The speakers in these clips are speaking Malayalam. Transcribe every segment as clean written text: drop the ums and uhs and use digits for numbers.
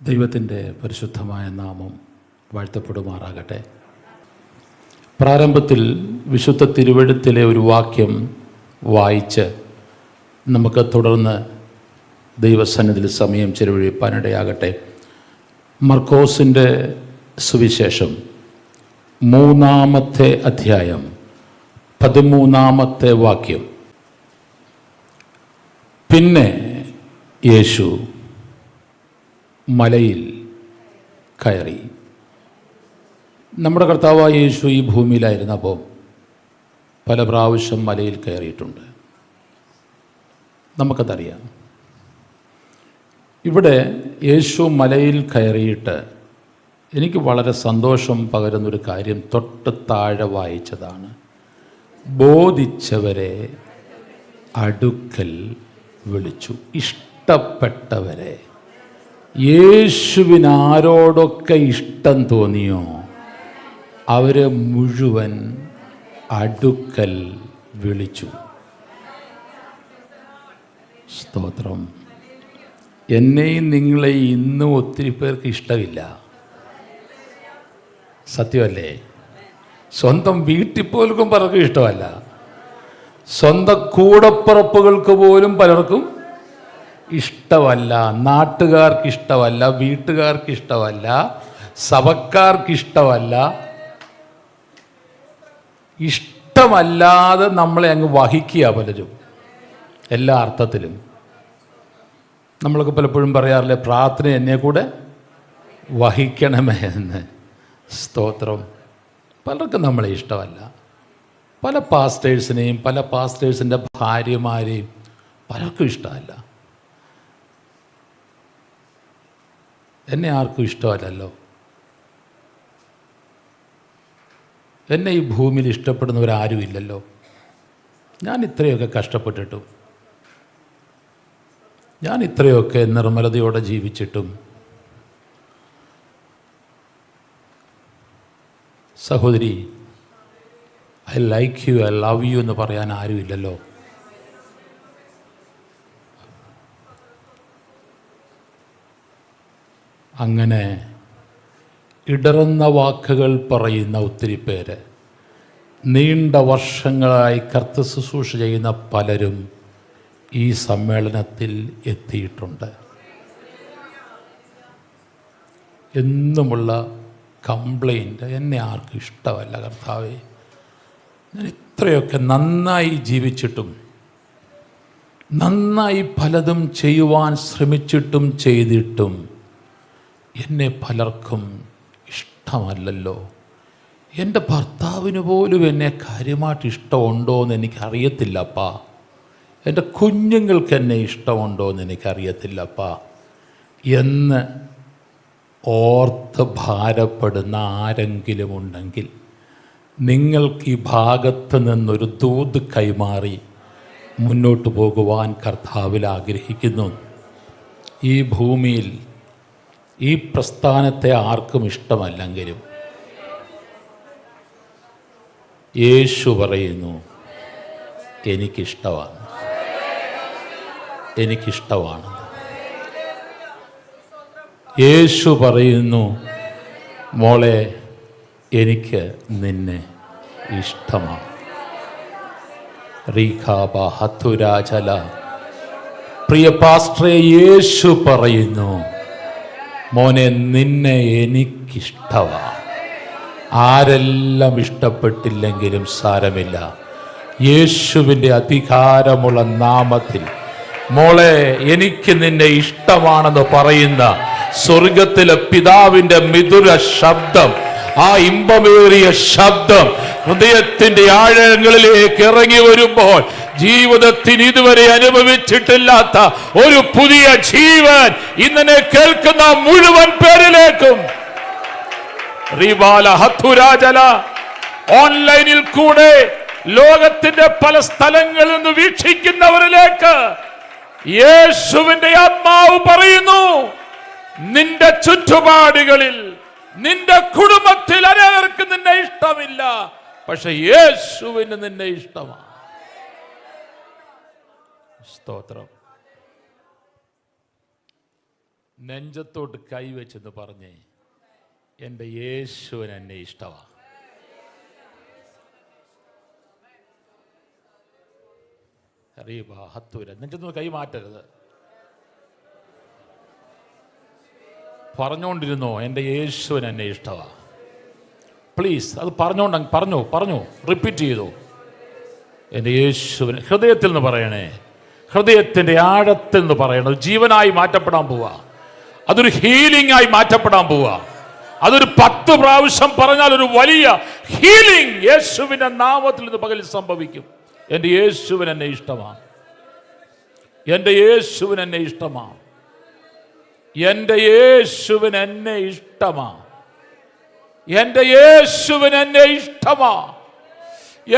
ദൈവത്തിൻ്റെ പരിശുദ്ധമായ നാമം വാഴ്ത്തപ്പെടുമാറാകട്ടെ. പ്രാരംഭത്തിൽ വിശുദ്ധ തിരുവെഴുത്തിലെ ഒരു വാക്യം വായിച്ച് നമുക്ക് തുടർന്ന് ദൈവസന്നിധിയിൽ സമയം ചെലവഴിപ്പാനിടയാകട്ടെ. മർക്കോസിൻ്റെ സുവിശേഷം 3-ാമത്തെ അധ്യായം 13-ാമത്തെ വാക്യം. പിന്നെ യേശു മലയിൽ കയറി. നമ്മുടെ കർത്താവായ യേശു ഈ ഭൂമിയിലായിരുന്നപ്പോൾ പല പ്രാവശ്യം മലയിൽ കയറിയിട്ടുണ്ട്, നമുക്കതറിയാം. ഇവിടെ യേശു മലയിൽ കയറിയിട്ട് എനിക്ക് വളരെ സന്തോഷം പകരുന്നൊരു കാര്യം തൊട്ട് താഴെ വായിച്ചതാണ്. ബോധിച്ചവരെ അടുക്കൽ വിളിച്ചു. ഇഷ്ടപ്പെട്ടവരെ, യേശുവിനാരോടൊക്കെ ഇഷ്ടം തോന്നിയോ അവരെ മുഴുവൻ അടുക്കൽ വിളിച്ചു. സ്തോത്രം. എന്നെയും നിങ്ങളെയും ഇന്നും ഒത്തിരി പേർക്ക് ഇഷ്ടമില്ല, സത്യമല്ലേ? സ്വന്തം വീട്ടിൽ പോലും പലർക്കും ഇഷ്ടമല്ല, സ്വന്തം കൂടപ്പിറപ്പുകൾക്ക് പോലും പലർക്കും ഇഷ്ടമല്ല, നാട്ടുകാർക്കിഷ്ടമല്ല, വീട്ടുകാർക്കിഷ്ടമല്ല, സഭക്കാർക്കിഷ്ടമല്ല. ഇഷ്ടമല്ലാതെ നമ്മളെ അങ്ങ് വഹിക്കുക പലരും, എല്ലാ അർത്ഥത്തിലും. നമ്മളൊക്കെ പലപ്പോഴും പറയാറില്ലേ, പ്രാർത്ഥന എന്നെ കൂടെ വഹിക്കണമേ എന്ന്. സ്തോത്രം. പലർക്കും നമ്മളെ ഇഷ്ടമല്ല. പല പാസ്റ്റേഴ്സിനെയും പല പാസ്റ്റേഴ്സിൻ്റെ ഭാര്യമാരെയും പലർക്കും ഇഷ്ടമല്ല. എന്നെ ആർക്കും ഇഷ്ടമല്ലല്ലോ. എന്നെ ഈ ഭൂമിയിൽ ഇഷ്ടപ്പെടുന്നവരാരും ഇല്ലല്ലോ. ഞാൻ ഇത്രയൊക്കെ കഷ്ടപ്പെട്ടിട്ടും, ഞാൻ ഇത്രയൊക്കെ നിർമ്മലതയോടെ ജീവിച്ചിട്ടും, സഹോദരി, I like you, I love you എന്ന് പറയാൻ ആരുമില്ലല്ലോ. അങ്ങനെ ഇടറുന്ന വാക്കുകൾ പറയുന്ന ഒത്തിരി പേര്, നീണ്ട വർഷങ്ങളായി കർത്തശുശ്രൂഷ ചെയ്യുന്ന പലരും ഈ സമ്മേളനത്തിൽ എത്തിയിട്ടുണ്ട്. എന്നുമുള്ള കംപ്ലൈൻറ്റ്, എന്നെ ആർക്കും ഇഷ്ടമല്ല കർത്താവേ, ഞാൻ ഇത്രയൊക്കെ നന്നായി ജീവിച്ചിട്ടും, നന്നായി പലതും ചെയ്യുവാൻ ശ്രമിച്ചിട്ടും ചെയ്തിട്ടും എന്നെ പലർക്കും ഇഷ്ടമല്ലല്ലോ. എൻ്റെ ഭർത്താവിന് പോലും എന്നെ കാര്യമായിട്ട് ഇഷ്ടമുണ്ടോ എന്ന് എനിക്കറിയത്തില്ലപ്പാ. എൻ്റെ കുഞ്ഞുങ്ങൾക്ക് എന്നെ ഇഷ്ടമുണ്ടോ എന്ന് എനിക്കറിയത്തില്ലപ്പാ എന്ന് ഓർത്ത് ഭാരപ്പെടുന്ന ആരെങ്കിലും ഉണ്ടെങ്കിൽ നിങ്ങൾക്ക് ഈ ഭാഗത്ത് നിന്നൊരു ദൂത് കൈമാറി മുന്നോട്ട് പോകുവാൻ കർത്താവിൽ ആഗ്രഹിക്കുന്നു. ഈ ഭൂമിയിൽ ഈ പ്രസ്ഥാനത്തെ ആർക്കും ഇഷ്ടമല്ലെങ്കിലും യേശു പറയുന്നു, എനിക്കിഷ്ടമാണ്, എനിക്കിഷ്ടമാണ്. യേശു പറയുന്നു, മോളെ, എനിക്ക് നിന്നെ ഇഷ്ടമാണ്. റീഖാബ ഹത്തുരാജല. പ്രിയ പാസ്റ്ററെ, യേശു പറയുന്നു, മോനെ, നിന്നെ എനിക്കിഷ്ടമാണ്. ആരെല്ലാം ഇഷ്ടപ്പെട്ടില്ലെങ്കിലും സാരമില്ല, യേശുവിൻ്റെ അധികാരമുള്ള നാമത്തിൽ മോളെ, എനിക്ക് നിന്നെ ഇഷ്ടമാണെന്ന് പറയുന്ന സ്വർഗത്തിലെ പിതാവിൻ്റെ മിഥുര ശബ്ദം, ആ ഇമ്പമേറിയ ശബ്ദം ഹൃദയത്തിൻ്റെ ആഴങ്ങളിലേക്ക് ഇറങ്ങി വരുമ്പോൾ ജീവിതത്തിന് ഇതുവരെ അനുഭവിച്ചിട്ടില്ലാത്ത ഒരു പുതിയ ജീവൻ ഇന്നെ കേൾക്കുന്ന മുഴുവൻ പേരിലേക്കും, ഓൺലൈനിൽ കൂടെ ലോകത്തിന്റെ പല സ്ഥലങ്ങളിൽ നിന്ന് വീക്ഷിക്കുന്നവരിലേക്ക് യേശുവിന്റെ ആത്മാവ് പറയുന്നു, നിന്റെ ചുറ്റുപാടുകളിൽ, നിന്റെ കുടുംബത്തിൽ അനേകർക്ക് നിന്നെ ഇഷ്ടമില്ല, പക്ഷെ യേശുവിന് നിന്നെ ഇഷ്ടമാണ്. സ്തോത്രം. നെഞ്ചത്തോട്ട് കൈവച്ചെന്ന് പറഞ്ഞേ, എൻ്റെ യേശുവിന് എന്നെ ഇഷ്ടമാണ്. അറിയുക ഹത്തൂര നെഞ്ചത്തൊന്ന് കൈ മാറ്റരുത്. പറഞ്ഞുകൊണ്ടിരുന്നോ, എൻ്റെ യേശുവിന് എന്നെ ഇഷ്ടമാണ്. പ്ലീസ് അത് പറഞ്ഞു റിപ്പീറ്റ് ചെയ്തു. എൻ്റെ യേശുവിന്, ഹൃദയത്തിൽ നിന്ന് പറയണേ, ഹൃദയത്തിൻ്റെ ആഴത്തിൽ നിന്ന് പറയണത് ജീവനായി മാറ്റപ്പെടാൻ പോവുക. അതൊരു ഹീലിംഗ് ആയി മാറ്റപ്പെടാൻ പോവുക. അതൊരു 10 പ്രാവശ്യം പറഞ്ഞാൽ ഒരു വലിയ ഹീലിംഗ് യേശുവിൻ്റെ നാമത്തിൽ നിന്ന് പകലിൽ സംഭവിക്കും. എൻ്റെ യേശുവിന് എന്നെ ഇഷ്ടമാണ്. എൻ്റെ യേശുവിന് എന്നെ ഇഷ്ടമാണ്. എൻ്റെ യേശുവിന് എന്നെ ഇഷ്ടമാണ്. എൻ്റെ യേശുവിന് എന്നെ ഇഷ്ടമാണ്.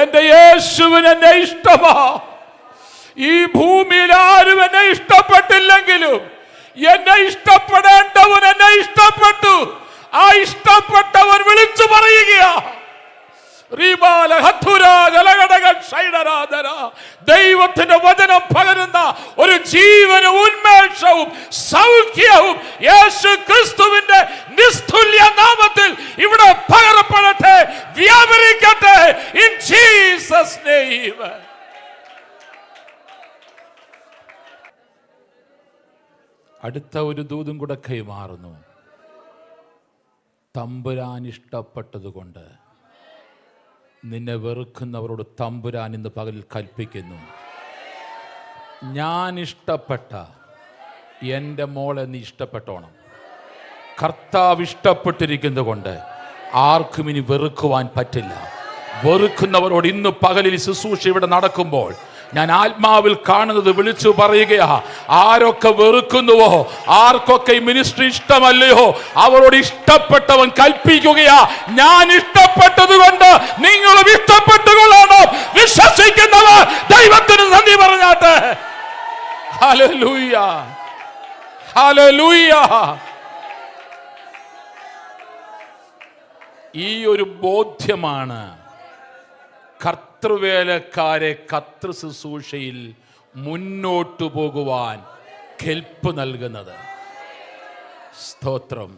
എൻ്റെ യേശുവിന് എന്നെ ഇഷ്ടമാണ്. ഈ ഭൂമിയിൽ ആരും എന്നെ ഇഷ്ടപ്പെട്ടില്ലെങ്കിലും എന്നെ ഇഷ്ടപ്പെടേണ്ടവൻ എന്നെ ഇഷ്ടപ്പെട്ടു. ആ ഇഷ്ടപ്പെട്ടവൻ വിളിച്ചു പറയുക, ദൈവത്തിന്റെ വചനം പകരുന്ന ഒരു ജീവന ഉന്മേഷവും സൗഖ്യവും യേശു ക്രിസ്തുവിന്റെ നിസ്തുല്യ നാമത്തിൽ ഇവിടെ പകരപ്പെടട്ടെ, വ്യാപരിക്കട്ടെ. In Jesus name. അടുത്ത ഒരു ദൂതും കൂടെ കൈമാറുന്നു. തമ്പുരാൻ ഇഷ്ടപ്പെട്ടതുകൊണ്ട് നിന്നെ വെറുക്കുന്നവരോട് തമ്പുരാൻ ഇന്ന് പകലിൽ കൽപ്പിക്കുന്നു, ഞാൻ ഇഷ്ടപ്പെട്ട എൻ്റെ മോളെ നീ ഇഷ്ടപ്പെട്ടോണം. കർത്താവ് ഇഷ്ടപ്പെട്ടിരിക്കുന്നത് കൊണ്ട് ആർക്കും ഇനി വെറുക്കുവാൻ പറ്റില്ല. വെറുക്കുന്നവരോട് ഇന്ന് പകലിൽ ശുശ്രൂഷ ഇവിടെ നടക്കുമ്പോൾ ഞാൻ ആത്മാവിൽ കാണുന്നത് വിളിച്ചു പറയുകയാ. ആരൊക്കെ വെറുക്കുന്നുവോ, ആർക്കൊക്കെ ഈ മിനിസ്ട്രി ഇഷ്ടമല്ലയോ, അവരോട് ഇഷ്ടപ്പെട്ടവൻ കൽപ്പിക്കുകയാ, ഞാൻ ഇഷ്ടപ്പെട്ടത് കൊണ്ട് നിങ്ങളും ഇഷ്ടപ്പെട്ടുകൊള്ളണം. വിശ്വസിക്കുന്നവർ ദൈവത്തിന് നന്ദി പറഞ്ഞാട്ടെ. Hallelujah, hallelujah. ഈ ഒരു ബോധ്യമാണ് കർത്തൃവേലക്കാരെ കർത്തൃ ശുശ്രൂഷയിൽ മുന്നോട്ടു പോകുവാൻ കെൽപ്പ് നൽകുന്നത്. സ്തോത്രം,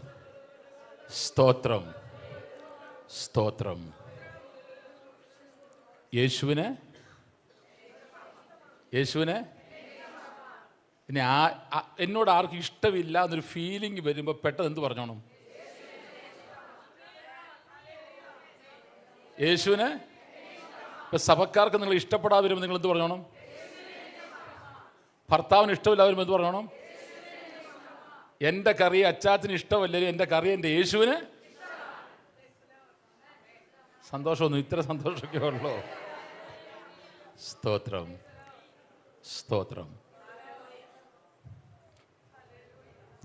സ്തോത്രം, സ്തോത്രം. യേശുവിനെ ഇനി എന്നോട് ആർക്കും ഇഷ്ടമില്ല എന്നൊരു ഫീലിംഗ് വരുമ്പോൾ പെട്ടെന്ന് എന്ത് പറഞ്ഞോണം? യേശുവിനെ. ഇപ്പം സഭക്കാർക്ക് നിങ്ങൾ ഇഷ്ടപ്പെടാതെ വരുമ്പോൾ നിങ്ങൾ എന്ത് പറഞ്ഞോണം? ഭർത്താവിന് ഇഷ്ടമില്ല വരുമ്പോൾ എന്ത് പറഞ്ഞോണം? എൻ്റെ കറി അച്ചാത്തിന് ഇഷ്ടമല്ലേ, എൻ്റെ കറി എൻ്റെ യേശുവിന്. സന്തോഷമൊന്നും, ഇത്ര സന്തോഷമൊക്കെ ഉള്ളൂ. സ്തോത്രം, സ്തോത്രം.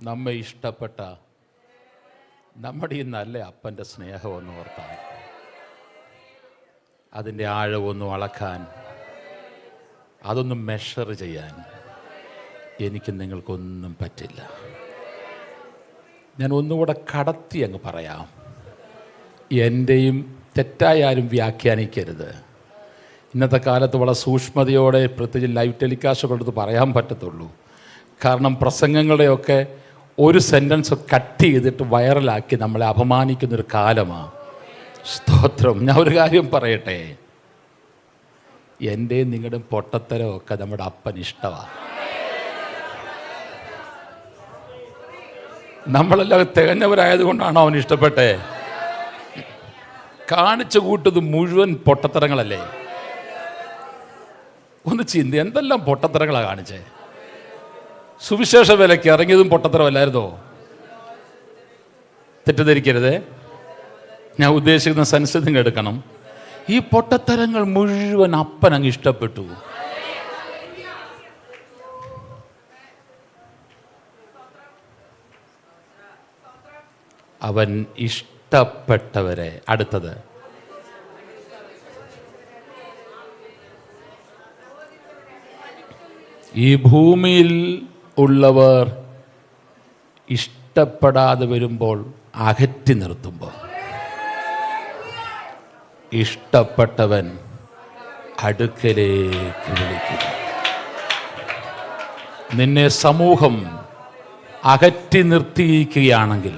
നമ്മെ ഇഷ്ടപ്പെട്ട നമ്മുടെ ഈ നല്ല അപ്പൻ്റെ സ്നേഹമൊന്ന് ഓർത്താൽ, അതിൻ്റെ ആഴമൊന്നും അളക്കാൻ, അതൊന്നും മെഷർ ചെയ്യാൻ എനിക്ക് നിങ്ങൾക്കൊന്നും പറ്റില്ല. ഞാൻ ഒന്നുകൂടെ കടത്തി അങ്ങ് പറയാം. എൻ്റെയും തെറ്റായി ആരും വ്യാഖ്യാനിക്കരുത്. ഇന്നത്തെ കാലത്ത് വളരെ സൂക്ഷ്മതയോടെ, പ്രത്യേകിച്ച് ലൈവ് ടെലികാസ്റ്റൊക്കെ എടുത്ത് പറയാൻ പറ്റത്തുള്ളൂ. കാരണം പ്രസംഗങ്ങളുടെയൊക്കെ ഒരു സെൻറ്റൻസ് കട്ട് ചെയ്തിട്ട് വൈറലാക്കി നമ്മളെ അപമാനിക്കുന്നൊരു കാലമാണ്. സ്തോത്രം. ഞാൻ ഒരു കാര്യം പറയട്ടെ, എൻ്റെയും നിങ്ങളുടെയും പൊട്ടത്തരമൊക്കെ നമ്മുടെ അപ്പൻ ഇഷ്ടമാണ്. നമ്മളെല്ലാം തികഞ്ഞവരായതുകൊണ്ടാണോ അവൻ ഇഷ്ടപ്പെട്ടെ? കാണിച്ചു കൂട്ടത് മുഴുവൻ പൊട്ടത്തരങ്ങളല്ലേ? ഒന്ന് ചിന്തി, എന്തെല്ലാം പൊട്ടത്തരങ്ങളാണ് കാണിച്ചേ. സുവിശേഷ വിലയ്ക്ക് ഇറങ്ങിയതും പൊട്ടത്തരമല്ലായിരുന്നോ? തെറ്റിദ്ധരിക്കരുതേ, ഞാൻ ഉദ്ദേശിക്കുന്ന സെൻസ് നിങ്ങൾ എടുക്കണം. ഈ പൊട്ടത്തരങ്ങൾ മുഴുവൻ അപ്പൻ അങ്ങ് ഇഷ്ടപ്പെട്ടു. അവൻ ഇഷ്ടപ്പെട്ടവരെ. അടുത്തത്, ഈ ഭൂമിയിൽ ഉള്ളവർ ഇഷ്ടപ്പെടാതെ വരുമ്പോൾ അകറ്റി നിർത്തുമ്പോൾ ഇഷ്ടപ്പെട്ടവൻ അടുക്കലേക്ക് വിളിക്കുന്നു. നിന്നെ സമൂഹം അകറ്റി നിർത്തിയിരിക്കുകയാണെങ്കിൽ,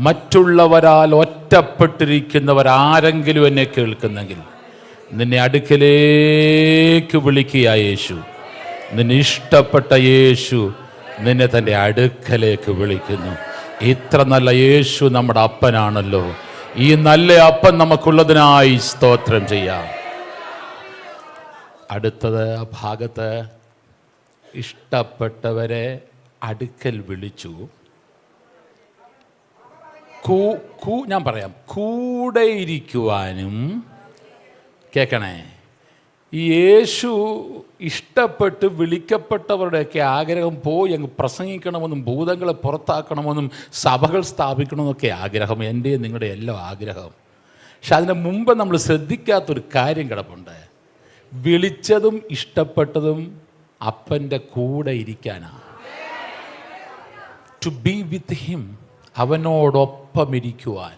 മറ്റുള്ളവരാൽ ഒറ്റപ്പെട്ടിരിക്കുന്നവരാരെങ്കിലും എന്നെ കേൾക്കുന്നെങ്കിൽ, നിന്നെ അടുക്കലേക്ക് വിളിക്കുക യേശു. നിന്നെ ഇഷ്ടപ്പെട്ട യേശു നിന്നെ തൻ്റെ അടുക്കലേക്ക് വിളിക്കുന്നു. ഇത്ര നല്ല യേശു നമ്മുടെ അപ്പനാണല്ലോ. ഈ നല്ല അപ്പൻ നമുക്കുള്ളതിനായി സ്തോത്രം ചെയ്യാം. അടുത്തത് ഭാഗത്ത് ഇഷ്ടപ്പെട്ടവരെ അടുക്കൽ വിളിച്ചു. ഞാൻ പറയാം, കൂടെ ഇരിക്കുവാനും. കേൾക്കണേ, ഈ യേശു ഇഷ്ടപ്പെട്ട് വിളിക്കപ്പെട്ടവരുടെയൊക്കെ ആഗ്രഹം പോയി അങ്ങ് പ്രസംഗിക്കണമെന്നും ഭൂതങ്ങളെ പുറത്താക്കണമെന്നും സഭകൾ സ്ഥാപിക്കണമെന്നൊക്കെ ആഗ്രഹം, എൻ്റെയും നിങ്ങളുടെ എല്ലാം ആഗ്രഹം. പക്ഷെ അതിന് മുമ്പ് നമ്മൾ ശ്രദ്ധിക്കാത്തൊരു കാര്യം കിടപ്പുണ്ട്. വിളിച്ചതും ഇഷ്ടപ്പെട്ടതും അപ്പൻ്റെ കൂടെ ഇരിക്കാനാണ്. ടു ബി വിത്ത് ഹിം, അവനോടൊപ്പം ഇരിക്കുവാൻ.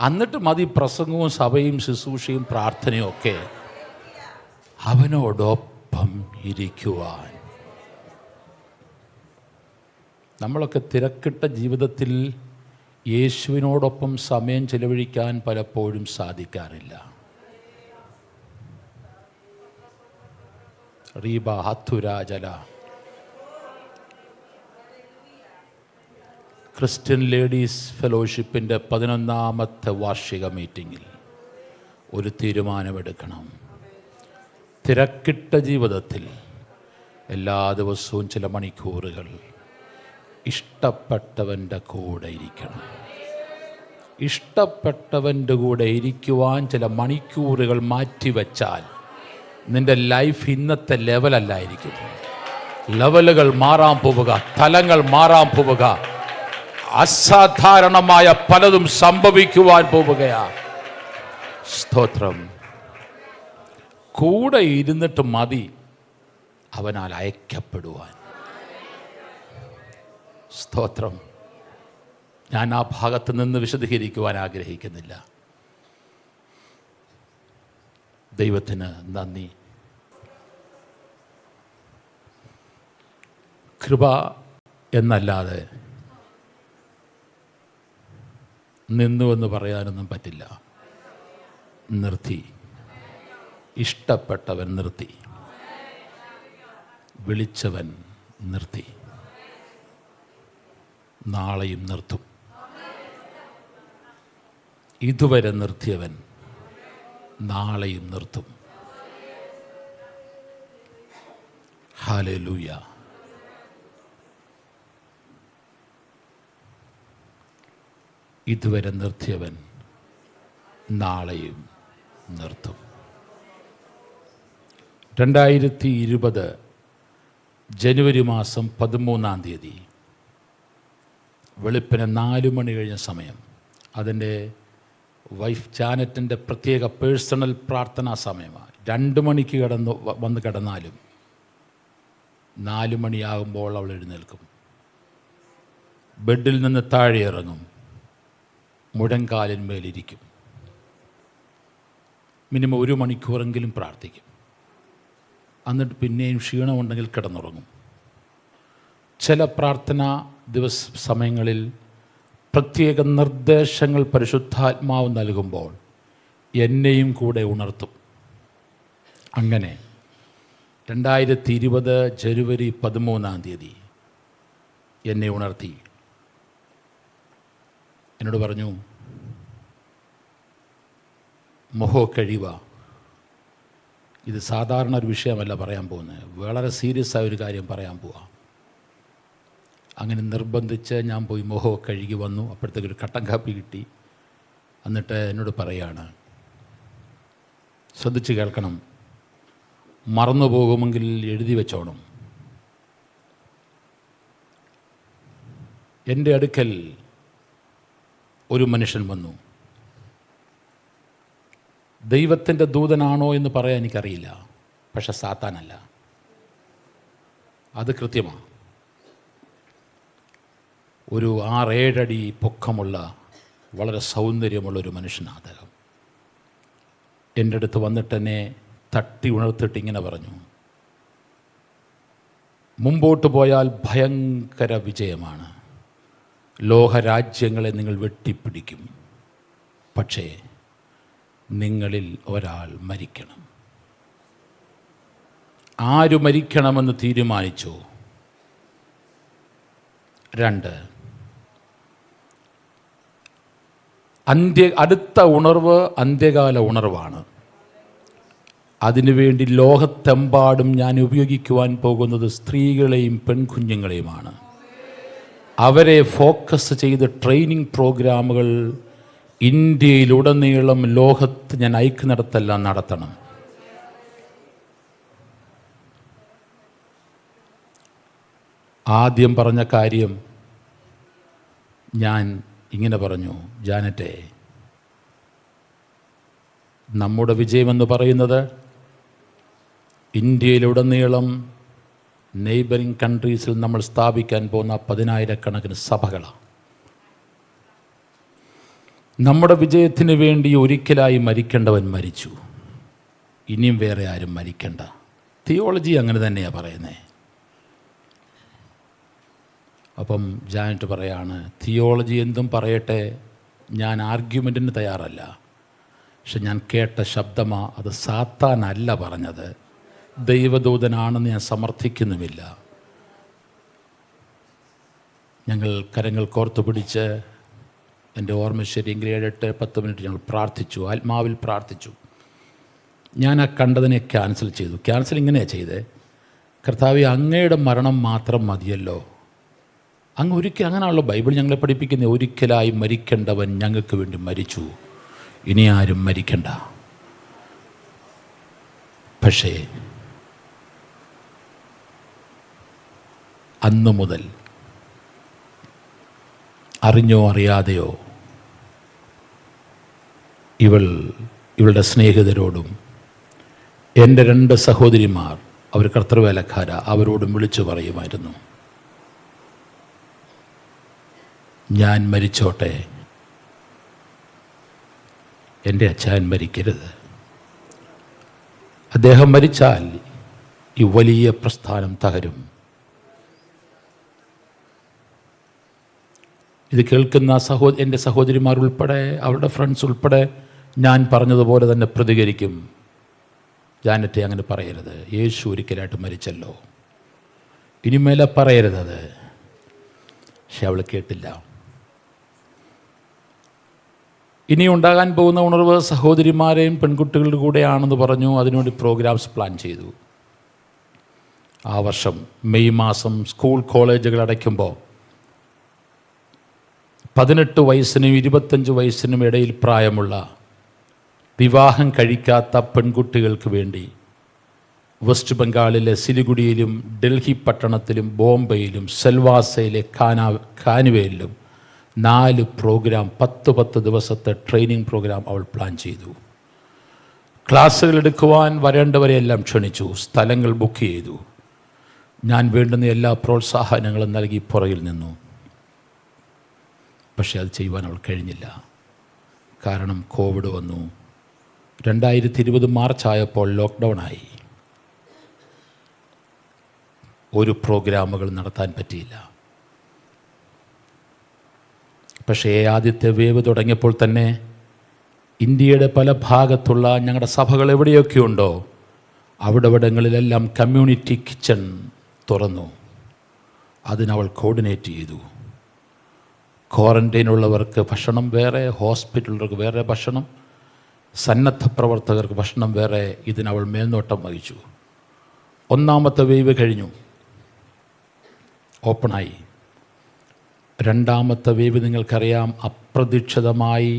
എന്നിട്ട് മതി പ്രസംഗവും സഭയും ശുശ്രൂഷയും പ്രാർത്ഥനയും ഒക്കെ. അവനോടൊപ്പം ഇരിക്കുവാൻ. നമ്മളൊക്കെ തിരക്കിട്ട ജീവിതത്തിൽ യേശുവിനോടൊപ്പം സമയം ചെലവഴിക്കാൻ പലപ്പോഴും സാധിക്കാറില്ല. റീബ ഹത്തുരാജല ക്രിസ്ത്യൻ ലേഡീസ് ഫെലോഷിപ്പിൻ്റെ 11ാമത്തെ വാർഷിക മീറ്റിങ്ങിൽ ഒരു തീരുമാനമെടുക്കണം. തിരക്കിട്ട ജീവിതത്തിൽ എല്ലാ ദിവസവും ചില മണിക്കൂറുകൾ ഇഷ്ടപ്പെട്ടവൻ്റെ കൂടെ ഇരിക്കണം. ഇഷ്ടപ്പെട്ടവൻ്റെ കൂടെ ഇരിക്കുവാൻ ചില മണിക്കൂറുകൾ മാറ്റിവെച്ചാൽ നിൻ്റെ ലൈഫ് ഇന്നത്തെ ലെവലല്ലായിരിക്കും. ലെവലുകൾ മാറാൻ പോവുക, തലങ്ങൾ മാറാൻ പോവുക, അസാധാരണമായ പലതും സംഭവിക്കുവാൻ പോവുകയാ. സ്തോത്രം. കൂടെ ഇരുന്നിട്ട് മതി അവനാൽ അയക്കപ്പെടുവാൻ. സ്തോത്രം. ഞാൻ ആ ഭാഗത്ത് നിന്ന് വിശദീകരിക്കുവാൻ ആഗ്രഹിക്കുന്നില്ല. ദൈവത്തിന് നന്ദി. കൃപ എന്നല്ലാതെ നിന്നുവെന്ന് പറയാനൊന്നും പറ്റില്ല. നിർത്തി. ഇഷ്ടപ്പെട്ടവൻ നിർത്തി, വിളിച്ചവൻ നിർത്തി, നാളെയും നിർത്തും. ഇതുവരെ നിർത്തിയവൻ നാളെയും നിർത്തും. ഹല്ലേലൂയ. ഇതുവരെ നിർത്തിയവൻ നാളെയും നിർത്തും. 2020 ജനുവരി മാസം 13-ാം തീയതി വെളുപ്പിന് 4 മണി കഴിഞ്ഞ സമയം, അതിൻ്റെ വൈഫ് ജാനറ്റിൻ്റെ പ്രത്യേക പേഴ്സണൽ പ്രാർത്ഥനാ സമയമാണ്. 2 മണിക്ക് വന്ന് കിടന്നാലും 4 മണിയാകുമ്പോൾ അവൾ എഴുന്നേൽക്കും. ബെഡിൽ നിന്ന് താഴെ ഇറങ്ങും, മുഴങ്കാലിന്മേലിരിക്കും. മിനിമം 1 മണിക്കൂറെങ്കിലും പ്രാർത്ഥിക്കും. എന്നിട്ട് പിന്നെയും ക്ഷീണമുണ്ടെങ്കിൽ കിടന്നുറങ്ങും. ചില പ്രാർത്ഥനാ സമയങ്ങളിൽ പ്രത്യേക നിർദ്ദേശങ്ങൾ പരിശുദ്ധാത്മാവ് നൽകുമ്പോൾ എന്നെയും കൂടെ ഉണർത്തും. അങ്ങനെ 2020 ജനുവരി 13-ാം തീയതി എന്നെ ഉണർത്തി. എന്നോട് പറഞ്ഞു, മുഖോ കഴിവ. ഇത് സാധാരണ ഒരു വിഷയമല്ല പറയാൻ പോകുന്നത്, വളരെ സീരിയസ് ആയ ഒരു കാര്യം പറയാൻ പോവാം. അങ്ങനെ നിർബന്ധിച്ച് ഞാൻ പോയി മുഖോ കഴുകി വന്നു. അപ്പോഴത്തേക്കൊരു കട്ടൻ കാപ്പി കിട്ടി. എന്നിട്ട് എന്നോട് പറയാണ്, ശ്രദ്ധിച്ച് കേൾക്കണം, മറന്നു പോകുമെങ്കിൽ എഴുതി വെച്ചോണം. എൻ്റെ അടുക്കൽ ഒരു മനുഷ്യൻ വന്നു. ദൈവത്തിൻ്റെ ദൂതനാണോ എന്ന് പറയാൻ എനിക്കറിയില്ല, പക്ഷെ സാത്താനല്ല, അത് കൃത്യമാണ്. ഒരു 6-7 അടി പൊക്കമുള്ള വളരെ സൗന്ദര്യമുള്ളൊരു മനുഷ്യനാണ് അദ്ദേഹം. എൻ്റെ അടുത്ത് വന്നിട്ട് എന്നെ തട്ടി ഉണർത്തിട്ട് ഇങ്ങനെ പറഞ്ഞു, മുമ്പോട്ട് പോയാൽ ഭയങ്കര വിജയമാണ്. ലോകരാജ്യങ്ങളെ നിങ്ങൾ വെട്ടിപ്പിടിക്കും. പക്ഷേ നിങ്ങളിൽ ഒരാൾ മരിക്കണം. ആര് മരിക്കണമെന്ന് തീരുമാനിച്ചു? 2, അടുത്ത ഉണർവ് അന്ത്യകാല ഉണർവാണ്. അതിനുവേണ്ടി ലോകത്തെമ്പാടും ഞാൻ ഉപയോഗിക്കുവാൻ പോകുന്നത് സ്ത്രീകളെയും പെൺകുഞ്ഞുങ്ങളെയുമാണ്. അവരെ ഫോക്കസ് ചെയ്ത് ട്രെയിനിങ് പ്രോഗ്രാമുകൾ ഇന്ത്യയിലുടനീളം ലോകത്ത് ഞാൻ ഐക്യനടത്തെല്ലാം നടത്തണം. ആദ്യം പറഞ്ഞ കാര്യം ഞാൻ ഇങ്ങനെ പറഞ്ഞു, ജാനറ്റെ, നമ്മുടെ വിജയമെന്ന് പറയുന്നത് ഇന്ത്യയിലുടനീളം നെയ്ബറിങ് കൺട്രീസിൽ നമ്മൾ സ്ഥാപിക്കാൻ പോകുന്ന 10,000-കണക്കിന് സഭകളാണ്. നമ്മുടെ വിജയത്തിന് വേണ്ടി ഒരിക്കലായി മരിക്കേണ്ടവൻ മരിച്ചു. ഇനിയും വേറെ ആരും മരിക്കണ്ട. തിയോളജി അങ്ങനെ തന്നെയാണ് പറയുന്നത്. അപ്പം ജാനറ്റ് പറയാണ്, തിയോളജി എന്തും പറയട്ടെ, ഞാൻ ആർഗ്യുമെൻറ്റിന് തയ്യാറല്ല. പക്ഷെ ഞാൻ കേട്ട ശബ്ദമാ, അത് സാത്താനല്ല പറഞ്ഞത്, ദൈവദൂതനാണെന്ന് ഞാൻ സമർത്ഥിക്കുന്നുമില്ല. ഞങ്ങൾ കരങ്ങൾ കോർത്തു പിടിച്ച്, എൻ്റെ ഓർമ്മ ശരിയെങ്കിൽ 7-8-10 മിനിറ്റ് ഞങ്ങൾ പ്രാർത്ഥിച്ചു, ആത്മാവിൽ പ്രാർത്ഥിച്ചു. ഞാൻ ആ കണ്ടതിനെ ക്യാൻസൽ ചെയ്തു. ക്യാൻസൽ ഇങ്ങനെയാണ് ചെയ്തത്, കർത്താവേ, അങ്ങയുടെ മരണം മാത്രം മതിയല്ലോ. അങ്ങ് ഒരിക്കൽ, അങ്ങനെയാണല്ലോ ബൈബിൾ ഞങ്ങളെ പഠിപ്പിക്കുന്നത്, ഒരിക്കലായി മരിക്കേണ്ടവൻ ഞങ്ങൾക്ക് വേണ്ടി മരിച്ചു, ഇനി ആരും മരിക്കണ്ട. പക്ഷേ അന്നു മുതൽ അറിഞ്ഞോ അറിയാതെയോ ഇവളുടെ സ്നേഹിതരോടും എൻ്റെ 2 സഹോദരിമാർ, അവർ കർത്തൃവേലക്കാര, അവരോടും വിളിച്ചു പറയുമായിരുന്നു, ഞാൻ മരിച്ചോട്ടെ, എൻ്റെ അച്ഛൻ മരിക്കരുത്. അദ്ദേഹം മരിച്ചാൽ ഈ വലിയ പ്രസ്ഥാനം തകരും. ഇത് കേൾക്കുന്ന എൻ്റെ സഹോദരിമാർ ഉൾപ്പെടെ, അവരുടെ ഫ്രണ്ട്സ് ഉൾപ്പെടെ ഞാൻ പറഞ്ഞതുപോലെ തന്നെ പ്രതികരിക്കും. ജാനറ്റെ, അങ്ങനെ പറയരുത്, യേശു ഒരിക്കലായിട്ട് മരിച്ചല്ലോ, ഇനിമേലെ പറയരുതത്. പക്ഷെ അവൾ കേട്ടില്ല. ഇനി ഉണ്ടാകാൻ പോകുന്ന ഉണർവ് സഹോദരിമാരെയും പെൺകുട്ടികളുടെ കൂടെയാണെന്ന് പറഞ്ഞു. അതിനുവേണ്ടി പ്രോഗ്രാംസ് പ്ലാൻ ചെയ്തു. ആ വർഷം മെയ് മാസം സ്കൂൾ കോളേജുകൾ അടയ്ക്കുമ്പോൾ 18 വയസ്സിനും 25 വയസ്സിനും ഇടയിൽ പ്രായമുള്ള വിവാഹം കഴിക്കാത്ത പെൺകുട്ടികൾക്ക് വേണ്ടി വെസ്റ്റ് ബംഗാളിലെ സിലിഗുഡിയിലും ഡൽഹി പട്ടണത്തിലും ബോംബെയിലും സെൽവാസയിലെ കാനുവേലിലും 4 പ്രോഗ്രാം, 10 ദിവസത്തെ ട്രെയിനിങ് പ്രോഗ്രാം അവൾ പ്ലാൻ ചെയ്തു. ക്ലാസ്സുകൾ എടുക്കുവാൻ വരേണ്ടവരെയെല്ലാം ക്ഷണിച്ചു, സ്ഥലങ്ങൾ ബുക്ക് ചെയ്തു. ഞാൻ വേണ്ടുന്ന എല്ലാ പ്രോത്സാഹനങ്ങളും നൽകി പുറകിൽ നിന്നു. പക്ഷേ അത് ചെയ്യുവാൻ അവൾ കഴിഞ്ഞില്ല. കാരണം കോവിഡ് വന്നു. 2020 മാർച്ച് ആയപ്പോൾ ലോക്ക്ഡൗൺ ആയി. ഒരു പ്രോഗ്രാമുകൾ നടത്താൻ പറ്റിയില്ല. പക്ഷേ ആദ്യത്തെ വേവ് തുടങ്ങിയപ്പോൾ തന്നെ ഇന്ത്യയുടെ പല ഭാഗത്തുള്ള ഞങ്ങളുടെ സഭകൾ എവിടെയൊക്കെയുണ്ടോ അവിടങ്ങളിലെല്ലാം കമ്മ്യൂണിറ്റി കിച്ചൺ തുറന്നു. അതിനവൾ കോർഡിനേറ്റ് ചെയ്തു. ക്വാറൻറ്റൈനുള്ളവർക്ക് ഭക്ഷണം വേറെ, ഹോസ്പിറ്റലുകൾക്ക് വേറെ ഭക്ഷണം, സന്നദ്ധ പ്രവർത്തകർക്ക് ഭക്ഷണം വേറെ. ഇതിനവൾ മേൽനോട്ടം വഹിച്ചു. 1ാമത്തെ വേവ് കഴിഞ്ഞു, ഓപ്പണായി. 2ാമത്തെ വേവ് നിങ്ങൾക്കറിയാം, അപ്രതീക്ഷിതമായി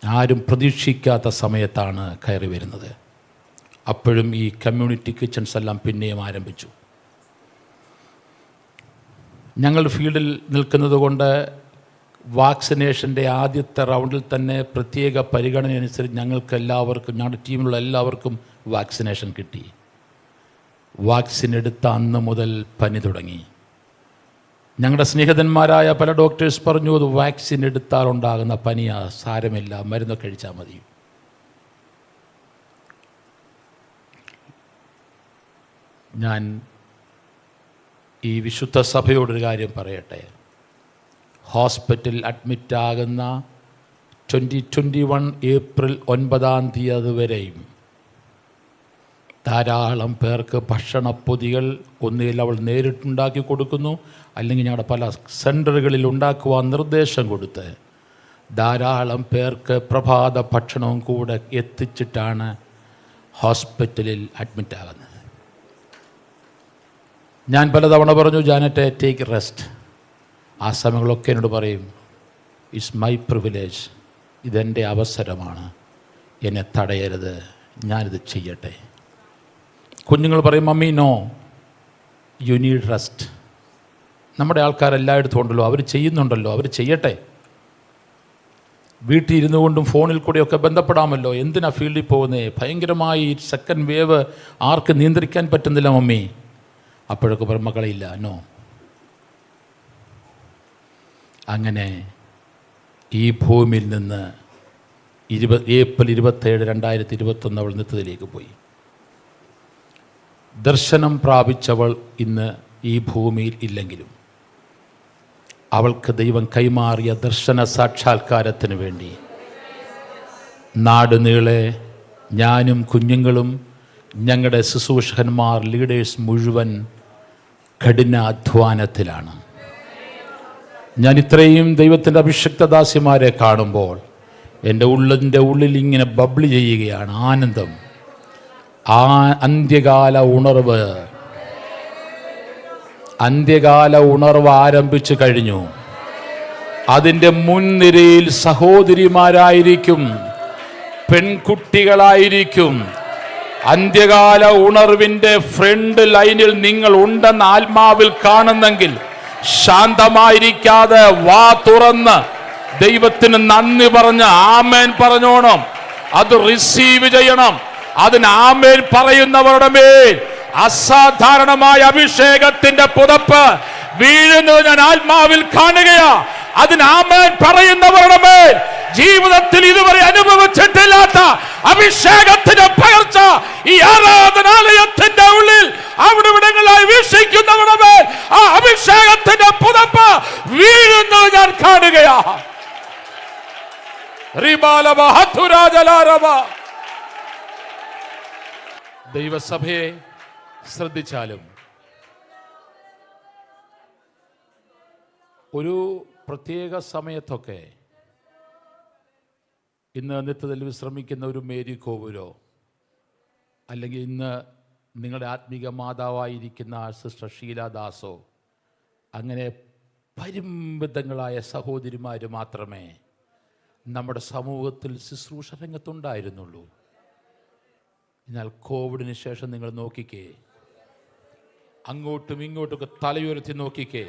ആരും പ്രതീക്ഷിക്കാത്ത സമയത്താണ് കയറി വരുന്നത്. അപ്പോഴും ഈ കമ്മ്യൂണിറ്റി കിച്ചൺസ് എല്ലാം പിന്നെയും ആരംഭിച്ചു. ഞങ്ങൾ ഫീൽഡിൽ നിൽക്കുന്നത് കൊണ്ട് വാക്സിനേഷൻ്റെ ആദ്യത്തെ റൗണ്ടിൽ തന്നെ പ്രത്യേക പരിഗണന അനുസരിച്ച് ഞങ്ങൾക്കെല്ലാവർക്കും, ഞങ്ങളുടെ ടീമിലുള്ള എല്ലാവർക്കും വാക്സിനേഷൻ കിട്ടി. വാക്സിൻ എടുത്ത അന്ന് മുതൽ പനി തുടങ്ങി. ഞങ്ങളുടെ സ്നേഹിതന്മാരായ പല ഡോക്ടേഴ്സ് പറഞ്ഞു, അത് വാക്സിൻ എടുത്താലുണ്ടാകുന്ന പനിയാ, സാരമില്ല, മരുന്ന് കഴിച്ചാൽ മതി. ഞാൻ ഈ വിശുദ്ധ സഭയോടൊരു കാര്യം പറയട്ടെ. ഹോസ്പിറ്റലിൽ അഡ്മിറ്റാകുന്ന 2021 ഏപ്രിൽ 9 വരെയും ധാരാളം പേർക്ക് ഭക്ഷണപ്പൊതികൾ ഒന്നുകിൽ അവൾ നേരിട്ടുണ്ടാക്കി കൊടുക്കുന്നു, അല്ലെങ്കിൽ ഞങ്ങളുടെ പല സെൻറ്ററുകളിൽ ഉണ്ടാക്കുവാൻ നിർദ്ദേശം കൊടുത്ത് ധാരാളം പേർക്ക് പ്രഭാത ഭക്ഷണവും കൂടെ എത്തിച്ചിട്ടാണ് ഹോസ്പിറ്റലിൽ അഡ്മിറ്റാകുന്നത്. ഞാൻ പലതവണ പറഞ്ഞു, ജാനറ്റെ ടേക്ക് റെസ്റ്റ്. ആ സമയങ്ങളൊക്കെ എന്നോട് പറയും, ഇറ്റ്സ് മൈ പ്രിവിലേജ്, ഇതെൻ്റെ അവസരമാണ്, എന്നെ തടയരുത്, ഞാനിത് ചെയ്യട്ടെ. കുഞ്ഞുങ്ങൾ പറയും, mummy no, you need rest. നമ്മുടെ ആൾക്കാരെല്ലായിടത്തും ഉണ്ടല്ലോ, അവർ ചെയ്യുന്നുണ്ടല്ലോ, അവർ ചെയ്യട്ടെ. വീട്ടിൽ ഇരുന്നു കൊണ്ടും ഫോണിൽ കൂടെയൊക്കെ ബന്ധപ്പെടാമല്ലോ, എന്തിനാ ഫീൽഡിൽ പോകുന്നത്? ഭയങ്കരമായി സെക്കൻഡ് വേവ് ആർക്ക് നിയന്ത്രിക്കാൻ പറ്റുന്നില്ല മമ്മി. അപ്പോഴൊക്കെ പറയും, മക്കളില്ല, നോ. അങ്ങനെ ഈ ഭൂമിയിൽ നിന്ന് ഏപ്രിൽ 27, 2021 അവൾ നിത്യത്തിലേക്ക് പോയി. ദർശനം പ്രാപിച്ചവൾ ഇന്ന് ഈ ഭൂമിയിൽ ഇല്ലെങ്കിലും അവൾക്ക് ദൈവം കൈമാറിയ ദർശന സാക്ഷാത്കാരത്തിന് വേണ്ടി നാടുനീളെ ഞാനും കുഞ്ഞുങ്ങളും ഞങ്ങളുടെ ശുശ്രൂഷകന്മാർ ലീഡേഴ്സ് മുഴുവൻ കഠിനാധ്വാനത്തിലാണ്. ഞാൻ ഇത്രയും ദൈവത്തിൻ്റെ അഭിഷിക്തദാസിമാരെ കാണുമ്പോൾ എൻ്റെ ഉള്ളിൽ ഇങ്ങനെ ബബ്ലി ചെയ്യുകയാണ് ആനന്ദം. ആ അന്ത്യകാല ഉണർവ് ആരംഭിച്ചു കഴിഞ്ഞു. അതിൻ്റെ മുൻനിരയിൽ സഹോദരിമാരായിരിക്കും, പെൺകുട്ടികളായിരിക്കും. അന്ത്യകാല ഉണർവിൻ്റെ ഫ്രണ്ട് ലൈനിൽ നിങ്ങൾ ഉണ്ടെന്ന് ആത്മാവിൽ കാണുന്നെങ്കിൽ ശാന്തമായിരിക്കാതെ വാ തുറന്ന് ദൈവത്തിന് നന്ദി പറഞ്ഞ് ആമേൻ പറഞ്ഞോണം. അത് റിസീവ് ചെയ്യണം. അതിന് ആമേൻ പറയുന്നവരുടെ മേൽ അസാധാരണമായ അഭിഷേകത്തിന്റെ പുതപ്പ് വീഴുന്നത് ഞാൻ ആത്മാവിൽ കാണുകയാ. അതിന് ആമേൻ പറയുന്നവരുടെ മേൽ ജീവിതത്തിൽ ഇതുവരെ അനുഭവിച്ചിട്ടില്ലാത്ത അഭിഷേകത്തിന്റെ പകർച്ച ഈ ആരാധനാലയത്തിന്റെ ഉള്ളിൽ അവിടെ ഇവിടങ്ങളായി വീക്ഷിക്കുന്നവരുടെ മേൽ ആ അഭിഷേകത്തിന്റെ പുതപ്പ് വീഴുന്നത് ഞാൻ കാണുകയാ. ദൈവസഭയെ ശ്രദ്ധിച്ചാലും ഒരു പ്രത്യേക സമയത്തൊക്കെ ഇന്ന് നിത്യത്തിൽ വിശ്രമിക്കുന്ന ഒരു മേരി കോവൂരോ, അല്ലെങ്കിൽ ഇന്ന് നിങ്ങളുടെ ആത്മീക മാതാവായിരിക്കുന്ന സിസ്റ്റർ ഷീലാദാസോ, അങ്ങനെ പരിമിതങ്ങളായ സഹോദരിമാർ മാത്രമേ നമ്മുടെ സമൂഹത്തിൽ ശുശ്രൂഷ രംഗത്തുണ്ടായിരുന്നുള്ളൂ. എന്നാൽ കോവിഡിന് ശേഷം നിങ്ങൾ നോക്കിക്കേ, അങ്ങോട്ടും ഇങ്ങോട്ടൊക്കെ തലയുയർത്തി നോക്കിക്കേ,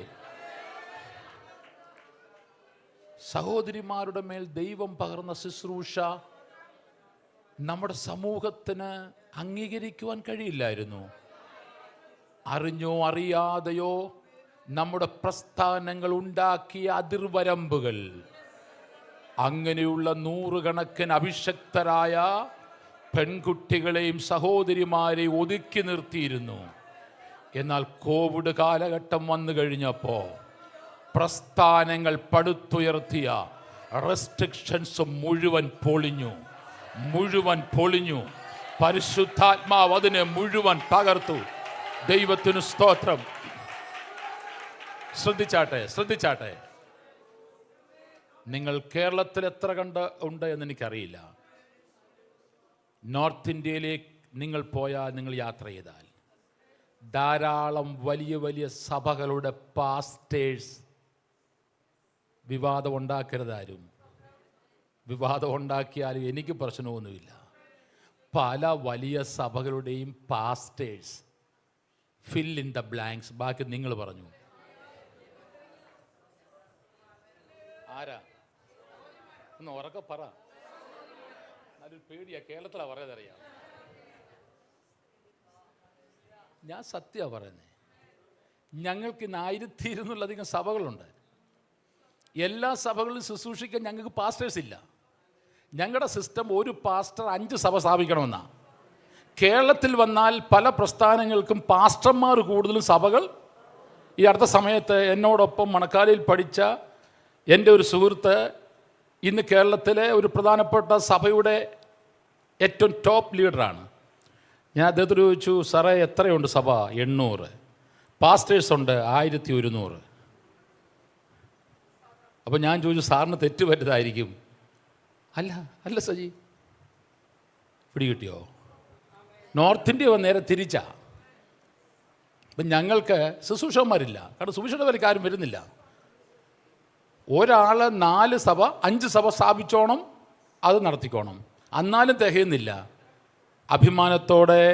സഹോദരിമാരുടെ മേൽ ദൈവം പകർന്ന ശുശ്രൂഷ നമ്മുടെ സമൂഹത്തിന് അംഗീകരിക്കുവാൻ കഴിയില്ലായിരുന്നു. അറിഞ്ഞോ അറിയാതെയോ നമ്മുടെ പ്രസ്ഥാനങ്ങൾ ഉണ്ടാക്കിയ അതിർവരമ്പുകൾ അങ്ങനെയുള്ള നൂറുകണക്കിന് അഭിഷക്തരായ പെൺകുട്ടികളെയും സഹോദരിമാരെയും ഒതുക്കി നിർത്തിയിരുന്നു. എന്നാൽ കോവിഡ് കാലഘട്ടം വന്നു കഴിഞ്ഞപ്പോൾ പ്രസ്ഥാനങ്ങൾ പടുത്തുയർത്തിയ റെസ്ട്രിക്ഷൻസ് മുഴുവൻ പൊളിഞ്ഞു. പരിശുദ്ധാത്മാവ് അതിനെ മുഴുവൻ തകർത്തു. ദൈവത്തിന് സ്തോത്രം. ശ്രദ്ധിച്ചാട്ടെ. നിങ്ങൾ കേരളത്തിൽ എത്ര ഉണ്ട് എന്ന് എനിക്കറിയില്ല. നോർത്ത് ഇന്ത്യയിലേക്ക് നിങ്ങൾ പോയാൽ, നിങ്ങൾ യാത്ര ചെയ്താൽ ധാരാളം വലിയ വലിയ സഭകളുടെ പാസ്റ്റേഴ്സ് വിവാദം ഉണ്ടാക്കരുതാരും. വിവാദം ഉണ്ടാക്കിയാലും എനിക്ക് പ്രശ്നമൊന്നുമില്ല. പല വലിയ സഭകളുടെയും pastors fill in the blanks. ബാക്കി നിങ്ങൾ പറഞ്ഞു. ആരാ ഒന്ന് ഉറക്കെ പറ. നല്ലൊരു പേടിയാ. കേരളത്തിലാണ് പറയുന്നതറിയാം. ഞാൻ സത്യമാണ് പറയുന്നത്. ഞങ്ങൾക്ക് ഇന്ന് 1200 സഭകളുണ്ട്. എല്ലാ സഭകളിലും ശുശ്രൂഷിക്കാൻ ഞങ്ങൾക്ക് പാസ്റ്റേഴ്സ് ഇല്ല. ഞങ്ങളുടെ സിസ്റ്റം ഒരു പാസ്റ്റർ 5 സഭ സ്ഥാപിക്കണമെന്നാണ്. കേരളത്തിൽ വന്നാൽ പല പ്രസ്ഥാനങ്ങൾക്കും പാസ്റ്റർമാർ കൂടുതലും സഭകൾ ഈ അടുത്ത സമയത്ത് എന്നോടൊപ്പം മണക്കാലയിൽ പഠിച്ച എൻ്റെ ഒരു സുഹൃത്ത് ഇന്ന് കേരളത്തിലെ ഒരു പ്രധാനപ്പെട്ട സഭയുടെ ഏറ്റവും ടോപ്പ് ലീഡറാണ്. ഞാൻ അദ്ദേഹത്തോട് ചോദിച്ചു, സാറേ എത്രയുണ്ട് സഭ? 800. പാസ്റ്റേഴ്സ് ഉണ്ട് 1100. അപ്പോൾ ഞാൻ ചോദിച്ചു, സാറിന് തെറ്റ് പറ്റതായിരിക്കും. അല്ല സജി, പിടികിട്ടിയോ? നോർത്ത് ഇന്ത്യ നേരെ തിരിച്ചാ. അപ്പം ഞങ്ങൾക്ക് ശുശ്രൂഷകന്മാരില്ല, കാരണം സുവിശേഷകർക്ക് ആരും വരുന്നില്ല. ഒരാൾ 4 സഭ 5 സഭ സ്ഥാപിച്ചോണം, അത് നടത്തിക്കോണം, എന്നാലും തികയുന്നില്ല. അഭിമാനത്തോടെ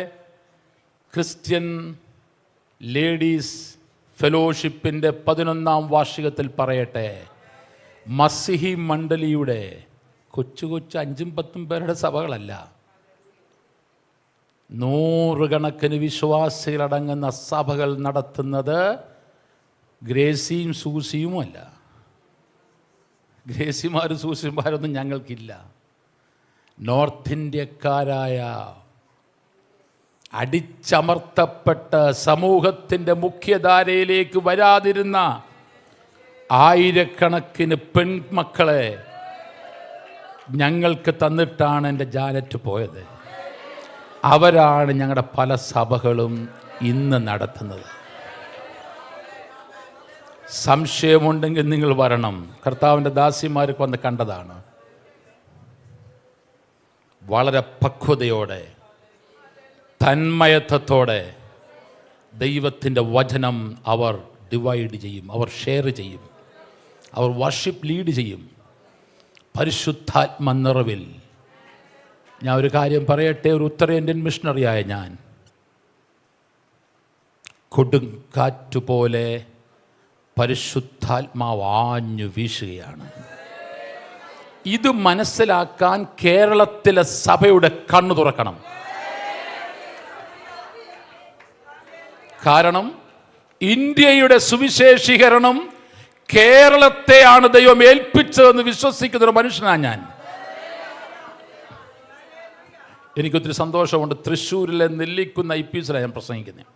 ക്രിസ്ത്യൻ ലേഡീസ് ഫെലോഷിപ്പിൻ്റെ 11ാം വാർഷികത്തിൽ പറയട്ടെ, മസിഹി മണ്ഡലിയുടെ കൊച്ചു 5-10 പേരുടെ സഭകളല്ല, 100 കണക്കിന് വിശ്വാസികളടങ്ങുന്ന സഭകൾ നടത്തുന്നത് ഗ്രേസിയും സൂസിയുമല്ല. ഗ്രേസിമാരും സൂസിമാരൊന്നും ഞങ്ങൾക്കില്ല. നോർത്ത് ഇന്ത്യക്കാരായ അടിച്ചമർത്തപ്പെട്ട സമൂഹത്തിൻ്റെ മുഖ്യധാരയിലേക്ക് വരാതിരുന്ന ആയിരക്കണക്കിന് പെൺമക്കളെ ഞങ്ങൾക്ക് തന്നിട്ടാണ് എൻ്റെ ജാനറ്റ് പോയത്. അവരാണ് ഞങ്ങളുടെ പല സഭകളും ഇന്ന് നടത്തുന്നത്. സംശയമുണ്ടെങ്കിൽ നിങ്ങൾ വരണം. കർത്താവിൻ്റെ ദാസിമാർക്ക് വന്ന് കണ്ടതാണ്. വളരെ പക്വതയോടെ തന്മയത്വത്തോടെ ദൈവത്തിൻ്റെ വചനം അവർ ഡിവൈഡ് ചെയ്യും, അവർ ഷെയർ ചെയ്യും, അവർ വർഷിപ്പ് ലീഡ് ചെയ്യും. പരിശുദ്ധാത്മ നിറവിൽ ഞാൻ ഒരു കാര്യം പറയട്ടെ, ഒരു ഉത്തരേന്ത്യൻ മിഷണറിയായ ഞാൻ കൊടുങ്കാറ്റുപോലെ പരിശുദ്ധാത്മാവ് ആഞ്ഞു വീശുകയാണ്. ഇത് മനസ്സിലാക്കാൻ കേരളത്തിലെ സഭയുടെ കണ്ണു തുറക്കണം. കാരണം ഇന്ത്യയുടെ സുവിശേഷീകരണം കേരളത്തെയാണ് ദൈവം ഏൽപ്പിച്ചതെന്ന് വിശ്വസിക്കുന്ന ഒരു മനുഷ്യനാണ് ഞാൻ. എനിക്കൊത്തിരി സന്തോഷമുണ്ട്. തൃശ്ശൂരിലെ നെല്ലിക്കുന്ന IPSലാണ് ഞാൻ പ്രസംഗിക്കുന്നത്.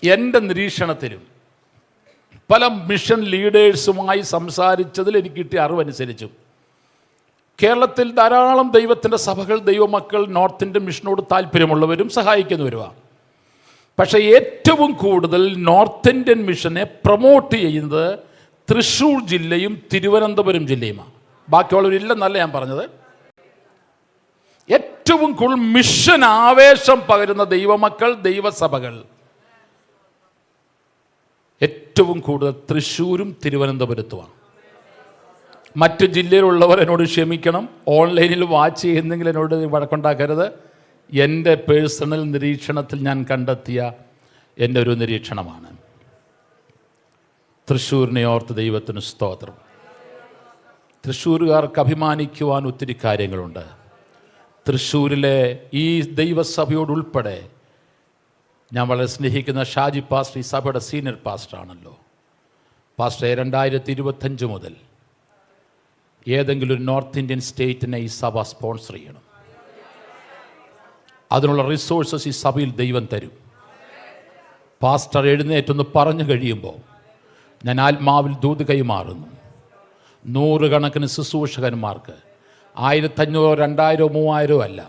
എൻ്റെ നിരീക്ഷണത്തിലും പല മിഷൻ ലീഡേഴ്സുമായി സംസാരിച്ചതിൽ എനിക്ക് കിട്ടിയ അറിവനുസരിച്ചും കേരളത്തിൽ ധാരാളം ദൈവത്തിൻ്റെ സഭകൾ, ദൈവമക്കൾ നോർത്ത് ഇന്ത്യൻ മിഷനോട് താല്പര്യമുള്ളവരും സഹായിക്കുന്നവരുമാണ്. പക്ഷേ ഏറ്റവും കൂടുതൽ നോർത്ത് ഇന്ത്യൻ മിഷനെ പ്രൊമോട്ട് ചെയ്യുന്നത് തൃശ്ശൂർ ജില്ലയും തിരുവനന്തപുരം ജില്ലയുമാണ്. ബാക്കിയുള്ളവരില്ലെന്നല്ല ഞാൻ പറഞ്ഞത്. ഏറ്റവും കൂടുതൽ മിഷൻ ആവേശം പകരുന്ന ദൈവമക്കൾ, ദൈവസഭകൾ ഏറ്റവും കൂടുതൽ തൃശ്ശൂരും തിരുവനന്തപുരത്തുമാണ്. മറ്റ് ജില്ലയിലുള്ളവർ എന്നോട് ക്ഷമിക്കണം, ഓൺലൈനിൽ വാച്ച് ചെയ്യുന്നെങ്കിൽ എന്നോട് വഴക്കുണ്ടാക്കരുത്. എൻ്റെ പേഴ്സണൽ നിരീക്ഷണത്തിൽ ഞാൻ കണ്ടെത്തിയ എൻ്റെ ഒരു നിരീക്ഷണമാണ്. തൃശ്ശൂരിനെ ഓർത്ത് ദൈവത്തിന് സ്തോത്രം. തൃശ്ശൂരുകാർക്ക് അഭിമാനിക്കുവാൻ ഒത്തിരി കാര്യങ്ങളുണ്ട്. തൃശ്ശൂരിലെ ഈ ദൈവസഭയോടുൾപ്പെടെ ഞാൻ വളരെ സ്നേഹിക്കുന്ന ഷാജി പാസ്റ്റർ ഈ സഭയുടെ സീനിയർ പാസ്റ്ററാണല്ലോ. പാസ്റ്ററെ 2025 മുതൽ ഏതെങ്കിലും ഒരു നോർത്ത് ഇന്ത്യൻ സ്റ്റേറ്റിനെ ഈ സഭ സ്പോൺസർ ചെയ്യണം. അതിനുള്ള റിസോഴ്സസ് ഈ സഭയിൽ ദൈവം തരും. പാസ്റ്റർ എഴുന്നേറ്റൊന്ന് പറഞ്ഞു കഴിയുമ്പോൾ ഞാൻ ആത്മാവിൽ ദൂത് കൈമാറുന്നു. 100 കണക്കിന് ശുശ്രൂഷകന്മാർക്ക് 1500, 2000, 3000 അല്ല,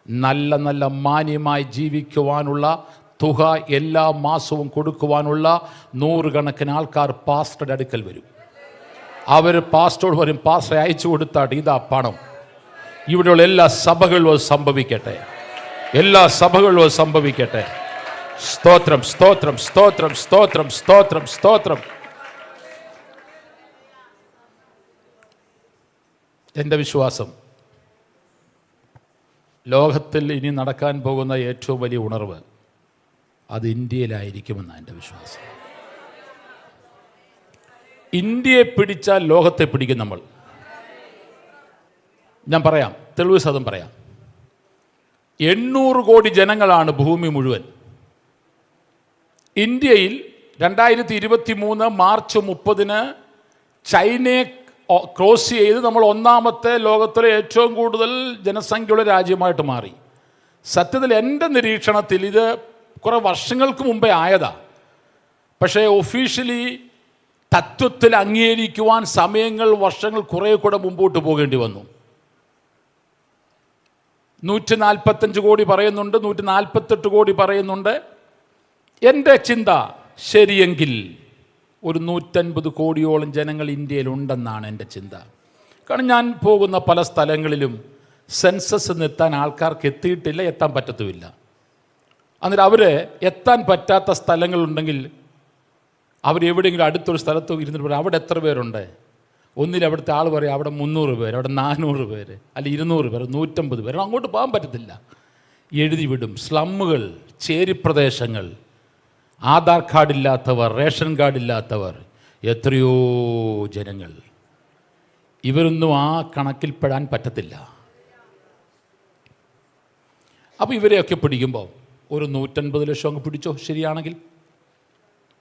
നല്ല നല്ല മാന്യമായി ജീവിക്കുവാനുള്ള തുക എല്ലാ മാസവും കൊടുക്കുവാനുള്ള 100 കണക്കിന് ആൾക്കാർ പാസ്റ്ററുടെ അടുക്കൽ വരും. അവർ പാസ്റ്ററോട് പറയും, പാസ്റ്ററെ അയച്ചു കൊടുത്താട്ട് ഇതാ പണം. ഇവിടെയുള്ള എല്ലാ സഭകളിലും സംഭവിക്കട്ടെ, എല്ലാ സഭകളിലും സംഭവിക്കട്ടെ. സ്തോത്രം, സ്തോത്രം, സ്തോത്രം, സ്തോത്രം, സ്തോത്രം, സ്തോത്രം. എൻ്റെ വിശ്വാസം ലോകത്തിൽ ഇനി നടക്കാൻ പോകുന്ന ഏറ്റവും വലിയ ഉണർവ് അത് ഇന്ത്യയിലായിരിക്കുമെന്നാണ് എൻ്റെ വിശ്വാസം. ഇന്ത്യയെ പിടിച്ചാൽ ലോകത്തെ പിടിക്കും നമ്മൾ. ഞാൻ പറയാം, തെളിവ് സതം പറയാം. 800 കോടി ജനങ്ങളാണ് ഭൂമി മുഴുവൻ. ഇന്ത്യയിൽ 2023 മാർച്ച് 30 ചൈനയെ ക്രോസ് ചെയ്ത് നമ്മൾ 1ാമത്തെ ലോകത്തിലെ ഏറ്റവും കൂടുതൽ ജനസംഖ്യയുള്ള രാജ്യമായിട്ട് മാറി. സത്യത്തിൽ എൻ്റെ നിരീക്ഷണത്തിൽ ഇത് കുറേ വർഷങ്ങൾക്ക് മുമ്പേ ആയതാ. പക്ഷേ ഒഫീഷ്യലി തത്വത്തിൽ അംഗീകരിക്കുവാൻ സമയങ്ങൾ, വർഷങ്ങൾ കുറേ കൂടെ മുമ്പോട്ട് പോകേണ്ടി വന്നു. 145 കോടി പറയുന്നുണ്ട്, 148 കോടി പറയുന്നുണ്ട്. എൻ്റെ ചിന്ത ശരിയെങ്കിൽ ഒരു 150 കോടിയോളം ജനങ്ങൾ ഇന്ത്യയിലുണ്ടെന്നാണ് എൻ്റെ ചിന്ത. കാരണം ഞാൻ പോകുന്ന പല സ്ഥലങ്ങളിലും സെൻസസ് എത്താൻ ആൾക്കാർക്ക് എത്തിയിട്ടില്ല, എത്താൻ പറ്റത്തുമില്ല. എന്നിട്ട് അവർ എത്താൻ പറ്റാത്ത സ്ഥലങ്ങളുണ്ടെങ്കിൽ അവരെവിടെയെങ്കിലും അടുത്തൊരു സ്ഥലത്ത് ഇരുന്നിട്ട് പറയും അവിടെ എത്ര പേരുണ്ട്. ഒന്നിൽ അവിടുത്തെ ആൾ പറയും അവിടെ 300 പേര്, അവിടെ 400 പേര്, അല്ല 200 പേര്, 150 പേര്. അങ്ങോട്ട് പോകാൻ പറ്റത്തില്ല. എഴുതി വിടും. സ്ലമ്മുകൾ, ചേരിപ്രദേശങ്ങൾ, ആധാർ കാർഡില്ലാത്തവർ, റേഷൻ കാർഡില്ലാത്തവർ, എത്രയോ ജനങ്ങൾ. ഇവരൊന്നും ആ കണക്കിൽപ്പെടാൻ പറ്റത്തില്ല. അപ്പോൾ ഇവരെയൊക്കെ പിടിക്കുമ്പോൾ ഒരു 150 ലക്ഷം അങ്ങ് പിടിച്ചോ, ശരിയാണെങ്കിൽ.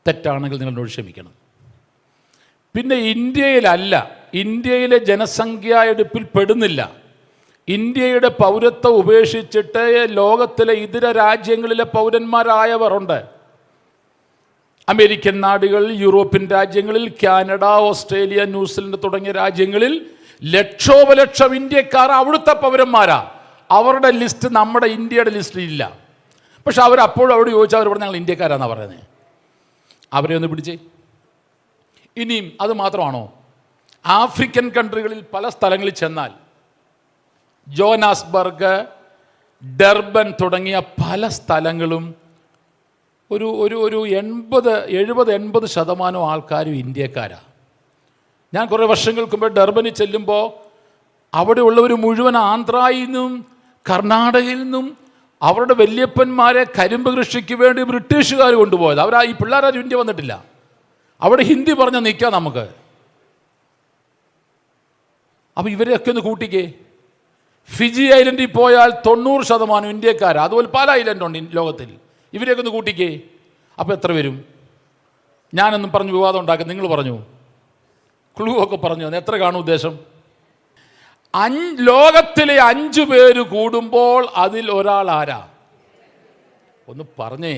തെറ്റാണെങ്കിൽ നിങ്ങളോട് ക്ഷമിക്കണം. പിന്നെ ഇന്ത്യയിലല്ല, ഇന്ത്യയിലെ ജനസംഖ്യാ എടുപ്പിൽ പെടുന്നില്ല. ഇന്ത്യയുടെ പൗരത്വം ഉപേക്ഷിച്ചിട്ട് ലോകത്തിലെ ഇതര രാജ്യങ്ങളിലെ പൗരന്മാരായവരുണ്ട്. അമേരിക്കൻ നാടുകളിൽ, യൂറോപ്യൻ രാജ്യങ്ങളിൽ, കാനഡ, ഓസ്ട്രേലിയ, ന്യൂസിലൻഡ് തുടങ്ങിയ രാജ്യങ്ങളിൽ ലക്ഷോപലക്ഷം ഇന്ത്യക്കാർ അവിടുത്തെ പൗരന്മാരാ. അവരുടെ ലിസ്റ്റ് നമ്മുടെ ഇന്ത്യയുടെ ലിസ്റ്റിൽ ഇല്ല. പക്ഷെ അവരപ്പോഴും അവിടെ ചോദിച്ചാൽ അവർ ഇവിടെ ഞങ്ങൾ ഇന്ത്യക്കാരാണെന്നാണ് പറയുന്നത്. അവരെ ഒന്ന് പിടിച്ചേ. ഇനിയും അത് മാത്രമാണോ? ആഫ്രിക്കൻ കൺട്രികളിൽ പല സ്ഥലങ്ങളിൽ ചെന്നാൽ, ജോനാസ്ബർഗ്, ഡർബൻ തുടങ്ങിയ പല സ്ഥലങ്ങളും ഒരു 70-80% ആൾക്കാരും ഇന്ത്യക്കാരാണ്. ഞാൻ കുറേ വർഷങ്ങൾക്ക് മുമ്പ് ഡർബനിൽ ചെല്ലുമ്പോൾ അവിടെയുള്ളവർ മുഴുവൻ ആന്ധ്രയിൽ നിന്നും കർണാടകയിൽ നിന്നും അവരുടെ വല്യപ്പന്മാരെ കരിമ്പ് കൃഷിക്ക് വേണ്ടി ബ്രിട്ടീഷുകാർ കൊണ്ടുപോയത്. ഈ പിള്ളേരാരും ഇന്ത്യ വന്നിട്ടില്ല. അവിടെ ഹിന്ദി പറഞ്ഞാൽ നിൽക്കാം നമുക്ക്. അപ്പോൾ ഇവരെയൊക്കെ ഒന്ന് കൂട്ടിക്കേ. ഫിജി ഐലൻഡിൽ പോയാൽ 90% ഇന്ത്യക്കാരാണ്. അതുപോലെ പല ഐലൻഡുണ്ട് ലോകത്തിൽ. ഇവരെയൊക്കെ ഒന്ന് കൂട്ടിക്കേ. അപ്പോൾ എത്ര വരും? ഞാനൊന്നും പറഞ്ഞു വിവാദം ഉണ്ടാക്കി, നിങ്ങൾ പറഞ്ഞു, ക്ലൂ ഒക്കെ പറഞ്ഞു. എത്ര കാണും ഉദ്ദേശം? ലോകത്തിലെ 5 പേര് കൂടുമ്പോൾ അതിൽ ഒരാൾ ആരാ? ഒന്ന് പറഞ്ഞേ.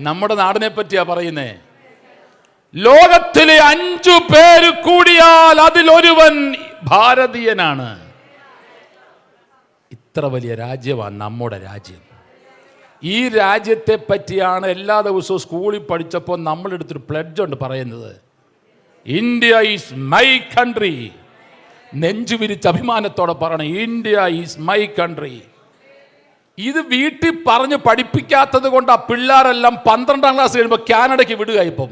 നമ്മുടെ നാടിനെ പറ്റിയാ പറയുന്നേ. ലോകത്തിലെ 5 പേര് കൂടിയാൽ അതിലൊരുവൻ ഭാരതീയനാണ്. ഇത്ര വലിയ രാജ്യമാണ് നമ്മുടെ രാജ്യം. ഈ രാജ്യത്തെ പറ്റിയാണ് എല്ലാ ദിവസവും സ്കൂളിൽ പഠിച്ചപ്പോൾ നമ്മളെടുത്തൊരു പ്ലെഡ്ജ് ഉണ്ട് പറയുന്നത്, ഇന്ത്യ ഈസ് മൈ കൺട്രി. നെഞ്ചു വിരിച്ച് അഭിമാനത്തോടെ പറയണം, ഇന്ത്യ ഈസ് മൈ കൺട്രി. ഇത് വീട്ടിൽ പറഞ്ഞ് പഠിപ്പിക്കാത്തത് കൊണ്ട് ആ പിള്ളേരെല്ലാം 12ാം ക്ലാസ് കഴിയുമ്പോൾ കാനഡയ്ക്ക് വിടുക. ഇപ്പം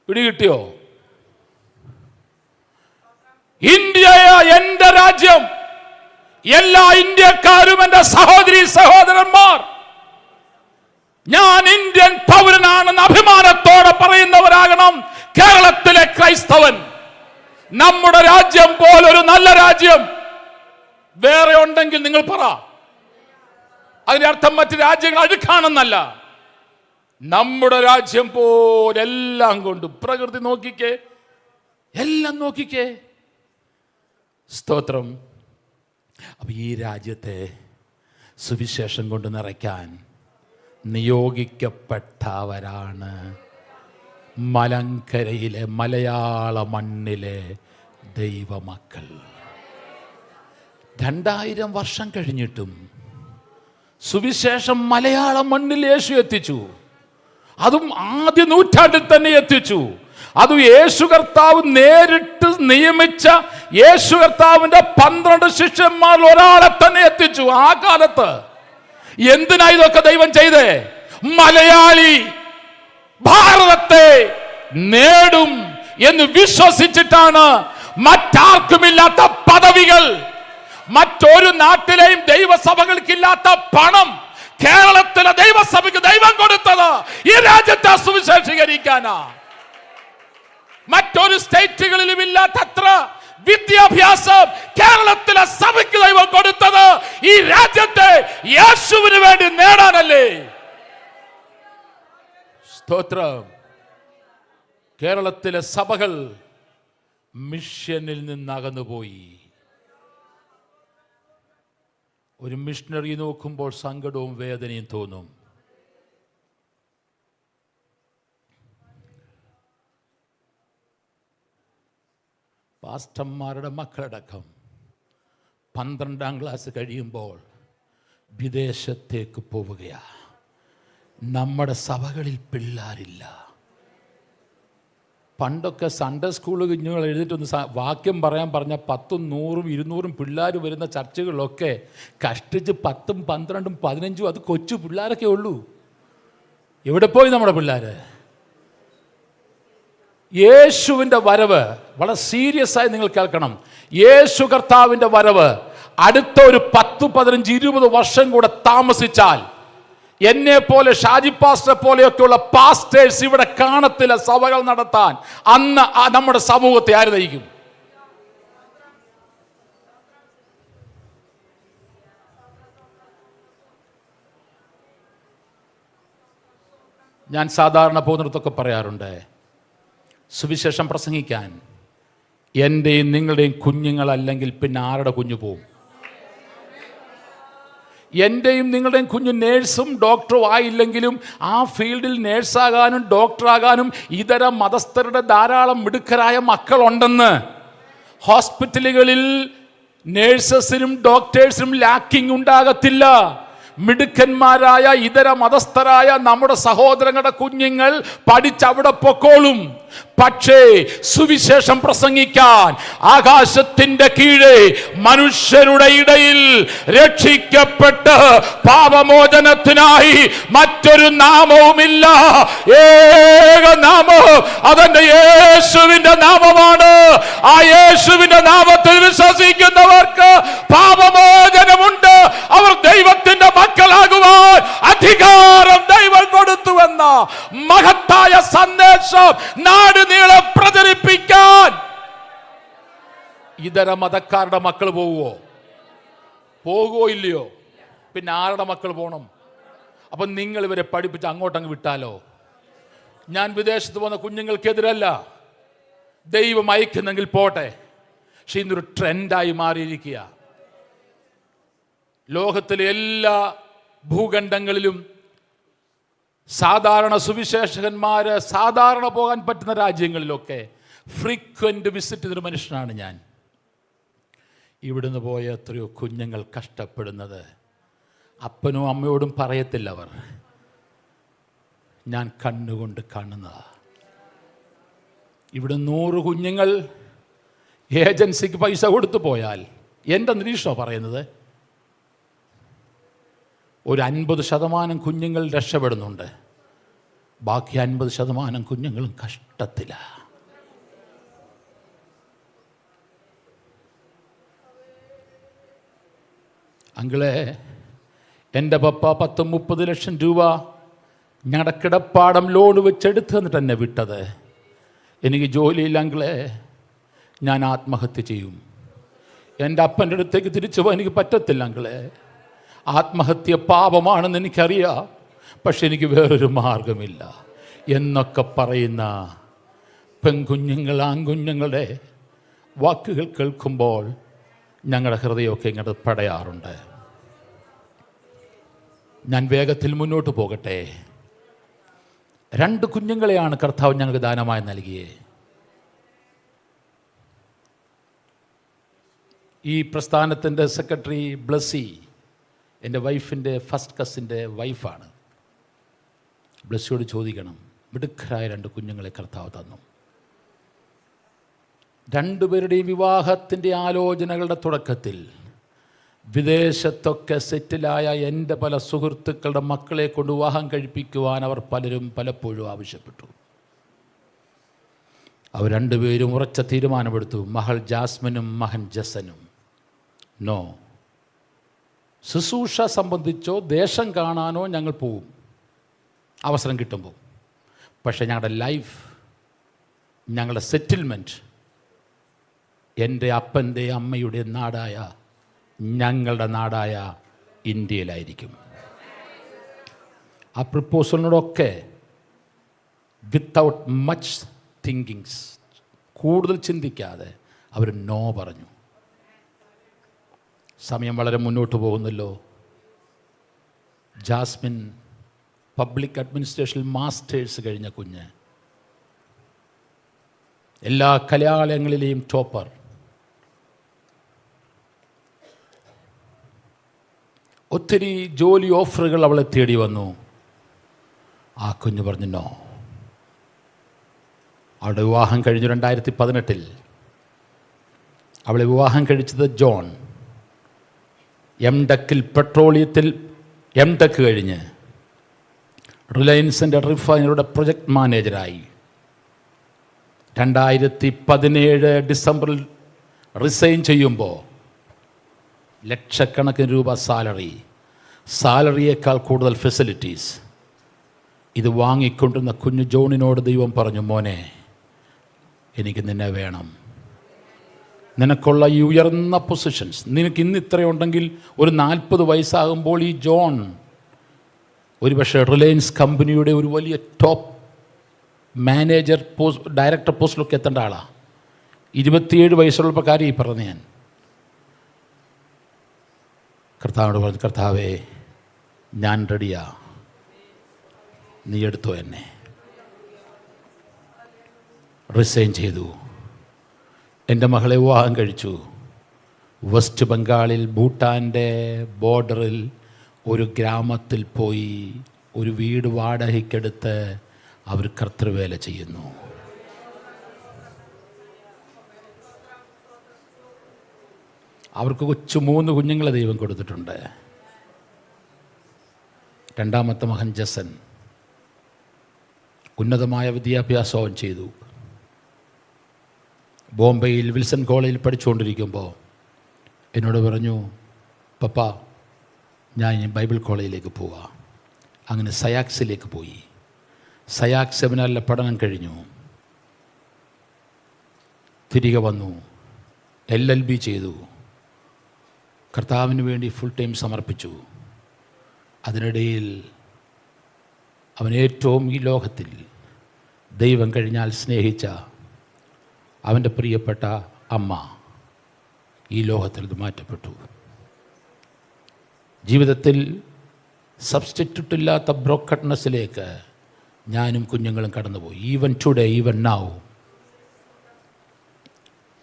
പിടികിട്ടിയോ? ഇന്ത്യ എന്റെ രാജ്യം, എല്ലാ ഇന്ത്യക്കാരും എന്റെ സഹോദരി സഹോദരന്മാർ, ഞാൻ ഇന്ത്യൻ പൗരനാണെന്ന് അഭിമാനത്തോടെ പറയുന്നവരാകണം കേരളത്തിലെ ക്രൈസ്തവൻ. നമ്മുടെ രാജ്യം പോലൊരു നല്ല രാജ്യം വേറെ ഉണ്ടെങ്കിൽ നിങ്ങൾ പറ. അതിന്റെ അർത്ഥം മറ്റു രാജ്യങ്ങൾ അഴുക്കാണെന്നല്ല. നമ്മുടെ രാജ്യം പോലെല്ലാം കൊണ്ട് പ്രകൃതി നോക്കിക്കേ, എല്ലാം നോക്കിക്കേ. സ്തോത്രം. അപ്പൊ ഈ രാജ്യത്തെ സുവിശേഷം കൊണ്ട് നിറയ്ക്കാൻ നിയോഗിക്കപ്പെട്ടവരാണ് മലങ്കരയിലെ മലയാള മണ്ണിലെ ദൈവമക്കൾ. 2000 വർഷം കഴിഞ്ഞിട്ടും സുവിശേഷം മലയാള മണ്ണിൽ യേശു എത്തിച്ചു. അതും ആദ്യ നൂറ്റാണ്ടിൽ തന്നെ എത്തിച്ചു. അതും യേശു കർത്താവ് നേരിട്ട് നിയമിച്ച യേശു കർത്താവിന്റെ 12 ശിഷ്യന്മാരിൽ ഒരാളെ തന്നെ എത്തിച്ചു ആ കാലത്ത്. എന്തിനാ ഇതൊക്കെ ദൈവം ചെയ്തേ? മലയാളി ഭാരതത്തെ നേടും എന്ന് വിശ്വസിച്ചിട്ടാണ്. മറ്റാർക്കുമില്ലാത്ത പദവികൾ, മറ്റൊരു നാട്ടിലെയും ദൈവസഭകൾക്കില്ലാത്ത പണം കേരളത്തിലെ ദൈവസഭയ്ക്ക് ദൈവം കൊടുത്തത് ഈ രാജ്യത്തെ സുവിശേഷീകരിക്കാനാ. മറ്റൊരു സ്റ്റേറ്റുകളിലും ഇല്ലാത്തത്ര വിദ്യാഭ്യാസം കേരളത്തിലെ സഭയ്ക്ക് ദൈവം കൊടുത്തത് ഈ രാജ്യത്തെ യേശുവിന് വേണ്ടി നേടാനല്ലേ. സ്തോത്രം. കേരളത്തിലെ സഭകൾ മിഷനിൽ നിന്നകന്നുപോയി. ഒരു മിഷണറി നോക്കുമ്പോൾ സങ്കടവും വേദനയും തോന്നും. പാസ്റ്റർമാരുടെ മക്കളടക്കം 12ാം ക്ലാസ് കഴിയുമ്പോൾ വിദേശത്തേക്ക് പോവുകയാണ്. നമ്മുടെ സഭകളിൽ പിള്ളേരില്ല. പണ്ടൊക്കെ സൺഡേ സ്കൂൾ കുഞ്ഞുങ്ങൾ എഴുതിയിട്ടൊന്ന് വാക്യം പറയാൻ പറഞ്ഞാൽ 10ഉം 100ഉം 200ഉം പിള്ളേർ വരുന്ന ചർച്ചകളിലൊക്കെ കഷ്ടിച്ച് 10ഉം 12ഉം 15ഉം അത് കൊച്ചു പിള്ളേരൊക്കെ ഉള്ളൂ. എവിടെ പോയി നമ്മുടെ പിള്ളേർ? യേശുവിൻ്റെ വരവ് വളരെ സീരിയസ് ആയി നിങ്ങൾ കേൾക്കണം. യേശു കർത്താവിൻ്റെ വരവ് അടുത്ത ഒരു 10, 15, 20 വർഷം കൂടെ താമസിച്ചാൽ എന്നെ പോലെ ഷാജി പാസ്റ്റർ പോലെയൊക്കെയുള്ള പാസ്റ്റേഴ്സ് ഇവിടെ കാണത്തില്ല സഭകൾ നടത്താൻ. അന്ന് നമ്മുടെ സമൂഹത്തെ ആര് നയിക്കും? ഞാൻ സാധാരണ പോകുന്നിടത്തൊക്കെ പറയാറുണ്ട്, സുവിശേഷം പ്രസംഗിക്കാൻ എൻ്റെയും നിങ്ങളുടെയും കുഞ്ഞുങ്ങളല്ലെങ്കിൽ പിന്നെ ആരുടെ കുഞ്ഞു പോവും? എൻ്റെയും നിങ്ങളുടെയും കുഞ്ഞു നേഴ്സും ഡോക്ടറും ആയില്ലെങ്കിലും ആ ഫീൽഡിൽ നേഴ്സാകാനും ഡോക്ടറാകാനും ഇതര മതസ്ഥരുടെ ധാരാളം മിടുക്കരായ മക്കളുണ്ടെന്ന്. ഹോസ്പിറ്റലുകളിൽ നേഴ്സസിനും ഡോക്ടേഴ്സിനും ലാക്കിംഗ് ഉണ്ടാകത്തില്ല. മിടുക്കന്മാരായ ഇതര മതസ്ഥരായ നമ്മുടെ സഹോദരങ്ങളുടെ കുഞ്ഞുങ്ങൾ പഠിച്ചവിടെ പൊക്കോളും. പക്ഷേ സുവിശേഷം പ്രസംഗിക്കാൻ ആകാശത്തിന്റെ കീഴെ മനുഷ്യരുടെ ഇടയിൽ രക്ഷിക്കപ്പെട്ട് പാപമോചനത്തിനായി മറ്റൊരു നാമവുമില്ല. ഏക നാമം അതെന്റെ യേശുവിന്റെ നാമമാണ്. ആ യേശുവിന്റെ നാമത്തിൽ വിശ്വസിക്കുന്നവർക്ക് പാപമോചനമുണ്ട്. അവർ ദൈവത്തിന്റെ മക്കളാകുവാൻ അധികാരം ദൈവം കൊടുത്തുവെന്ന മഹത്തായ സന്ദേശം നാട് നീളെ പ്രചരിപ്പിക്കാൻ ഇതര മതക്കാരുടെ മക്കൾ പോകുവോ ഇല്ലയോ? പിന്നെ ആരുടെ മക്കൾ പോകണം? അപ്പൊ നിങ്ങൾ ഇവരെ പഠിപ്പിച്ച് അങ്ങോട്ടങ്ങ് വിട്ടാലോ? ഞാൻ വിദേശത്ത് പോകുന്ന കുഞ്ഞുങ്ങൾക്കെതിരല്ല, ദൈവം അയക്കുന്നെങ്കിൽ പോട്ടെ. പക്ഷെ ഇന്നൊരു ട്രെൻഡായി മാറിയിരിക്കുക. ലോകത്തിലെ എല്ലാ ഭൂഖണ്ഡങ്ങളിലും സാധാരണ സുവിശേഷകന്മാര് സാധാരണ പോകാൻ പറ്റുന്ന രാജ്യങ്ങളിലൊക്കെ ഫ്രീക്വന്റ് വിസിറ്റ് ചെയ്തൊരു മനുഷ്യനാണ് ഞാൻ. ഇവിടുന്ന് പോയ എത്രയോ കുഞ്ഞുങ്ങൾ കഷ്ടപ്പെടുന്നത് അപ്പനും അമ്മയോടും പറയത്തില്ല. അവർ ഞാൻ കണ്ണുകൊണ്ട് കാണുന്നതാ. ഇവിടെ 100 കുഞ്ഞുങ്ങൾ ഏജൻസിക്ക് പൈസ കൊടുത്തു പോയാൽ എൻ്റെ നിരീക്ഷണം പറയുന്നത് ഒരു 50% കുഞ്ഞുങ്ങൾ രക്ഷപ്പെടുന്നുണ്ട്. ബാക്കി 50% കുഞ്ഞുങ്ങളും കഷ്ടത്തിലാണ്. അങ്കിളെ, എൻ്റെ പപ്പ 10-30 ലക്ഷം രൂപ ഞങ്ങളുടെ കിടപ്പാടം ലോൺ വെച്ചെടുത്ത് തന്നിട്ട് എന്നെ വിട്ടത്. എനിക്ക് ജോലിയില്ല അങ്കിളെ, ഞാൻ ആത്മഹത്യ ചെയ്യും. എൻ്റെ അപ്പൻ്റെ അടുത്തേക്ക് തിരിച്ചു പോകാൻ എനിക്ക് പറ്റത്തില്ല അങ്കിളെ. ആത്മഹത്യ പാപമാണെന്ന് എനിക്കറിയാം, പക്ഷെ എനിക്ക് വേറൊരു മാർഗമില്ല എന്നൊക്കെ പറയുന്ന പെൺകുഞ്ഞുങ്ങൾ ആൺകുഞ്ഞുങ്ങളുടെ വാക്കുകൾ കേൾക്കുമ്പോൾ ഞങ്ങളുടെ ഹൃദയമൊക്കെ ഇങ്ങോട്ട് പടയാറുണ്ട്. ഞാൻ വേഗത്തിൽ മുന്നോട്ട് പോകട്ടെ. 2 കുഞ്ഞുങ്ങളെയാണ് കർത്താവ് ഞങ്ങൾക്ക് ദാനമായി നൽകിയത്. ഈ പ്രസ്ഥാനത്തിൻ്റെ സെക്രട്ടറി ബ്ലസ്സി എൻ്റെ വൈഫിൻ്റെ ഫസ്റ്റ് കസിൻ്റെ വൈഫാണ്. ബ്ലസ്സിയോട് ചോദിക്കണം, മിടുക്കരായ 2 കുഞ്ഞുങ്ങളെ കർത്താവ് തന്നു. 2 പേരുടെയും വിവാഹത്തിൻ്റെ ആലോചനകളുടെ തുടക്കത്തിൽ വിദേശത്തൊക്കെ സെറ്റിലായ എൻ്റെ പല സുഹൃത്തുക്കളുടെ മക്കളെ കൊണ്ട് വിവാഹം കഴിപ്പിക്കുവാൻ അവർ പലപ്പോഴും ആവശ്യപ്പെട്ടു. അവർ 2 പേരും ഉറച്ച തീരുമാനമെടുത്തു. മകൾ ജാസ്മിനും മകൻ ജസനും. നോ, ശുശ്രൂഷ സംബന്ധിച്ചോ ദേശം കാണാനോ ഞങ്ങൾ പോവും അവസരം കിട്ടുമ്പോൾ. പക്ഷേ ഞങ്ങളുടെ ലൈഫ്, ഞങ്ങളുടെ സെറ്റിൽമെൻറ്റ് എൻ്റെ അപ്പൻ്റെ അമ്മയുടെ നാടായ ഞങ്ങളുടെ നാടായ ഇന്ത്യയിലായിരിക്കും. ആ പ്രപ്പോസലിനോടൊക്കെ വിത്തൗട്ട് മച്ച് തിങ്കിങ്സ്, കൂടുതൽ ചിന്തിക്കാതെ അവർ നോ പറഞ്ഞു. സമയം വളരെ മുന്നോട്ട് പോകുന്നല്ലോ. ജാസ്മിൻ പബ്ലിക് അഡ്മിനിസ്ട്രേഷൻ മാസ്റ്റേഴ്സ് കഴിഞ്ഞ കുഞ്ഞ്, എല്ലാ കലാലയങ്ങളിലെയും ടോപ്പർ. ഒത്തിരി ജോലി ഓഫറുകൾ അവളെ തേടി വന്നു. ആ കുഞ്ഞ് പറഞ്ഞു നോ. അവളുടെ വിവാഹം കഴിഞ്ഞു 2018. അവളെ വിവാഹം കഴിച്ചത് ജോൺ. എംടെക്കിൽ പെട്രോളിയത്തിൽ എംടെക് കഴിഞ്ഞ് റിലയൻസിൻ്റെ റിഫൈനറിയുടെ പ്രൊജക്ട് മാനേജരായി. 2017 ഡിസംബറിൽ റിസൈൻ ചെയ്യുമ്പോൾ ലക്ഷക്കണക്കിന് രൂപ സാലറിയേക്കാൾ കൂടുതൽ ഫെസിലിറ്റീസ്. ഇത് വാങ്ങിക്കൊണ്ടിരുന്ന കുഞ്ഞു ജോണിനോട് ദൈവം പറഞ്ഞു, മോനെ എനിക്ക് നിന്നെ വേണം. നിനക്കുള്ള ഈ ഉയർന്ന പൊസിഷൻസ്, നിനക്ക് ഇന്ന് ഇത്രയുണ്ടെങ്കിൽ ഒരു 40 വയസ്സാകുമ്പോൾ ഈ ജോൺ ഒരുപക്ഷെ റിലയൻസ് കമ്പനിയുടെ ഒരു വലിയ ടോപ്പ് മാനേജർ പോസ്റ്റ്, ഡയറക്ടർ പോസ്റ്റിലൊക്കെ എത്തേണ്ട ആളാണ്. 27 വയസ്സുള്ളപ്പോൾ കാര്യം ഈ പറഞ്ഞ ഞാൻ കർത്താവിനോട് പറഞ്ഞു, കർത്താവേ ഞാൻ റെഡിയാ, നീ എടുത്തോ എന്നെ. റിസൈൻ ചെയ്തു. എൻ്റെ മകളെ വിവാഹം കഴിച്ചു. വെസ്റ്റ് ബംഗാളിൽ ഭൂട്ടാൻ്റെ ബോർഡറിൽ ഒരു ഗ്രാമത്തിൽ പോയി ഒരു വീട് വാടകയ്ക്കെടുത്ത് അവർ കർത്തൃവേല ചെയ്യുന്നു. അവർക്ക് 3 കുഞ്ഞുങ്ങളെ ദൈവം കൊടുത്തിട്ടുണ്ട്. രണ്ടാമത്തെ മകൻ ജസൻ ഉന്നതമായ വിദ്യാഭ്യാസം ചെയ്തു. ബോംബെയിൽ വിൽസൺ കോളേജിൽ പഠിച്ചുകൊണ്ടിരിക്കുമ്പോൾ എന്നോട് പറഞ്ഞു, പപ്പ ഞാൻ ഇനി ബൈബിൾ കോളേജിലേക്ക് പോവാം. അങ്ങനെ സയാക്സിലേക്ക് പോയി. സയാക്സ് സെമിനാറിലെ പഠനം കഴിഞ്ഞു. തിരികെ വന്നു, LLB ചെയ്തു. കർത്താവിന് വേണ്ടി ഫുൾ ടൈം സമർപ്പിച്ചു. അതിനിടയിൽ അവൻ ഏറ്റവും ഈ ലോകത്തിൽ ദൈവം കഴിഞ്ഞാൽ സ്നേഹിച്ച അവൻ്റെ പ്രിയപ്പെട്ട അമ്മ ഈ ലോകത്തിൽ നിന്ന് മാറ്റപ്പെട്ടു. ജീവിതത്തിൽ സബ്സ്റ്റിറ്റ്യൂട്ട് ഇല്ലാത്ത ബ്രോക്കൺനെസ്സിലേക്ക് ഞാനും കുഞ്ഞുങ്ങളും കടന്നുപോയി. Even today, even now.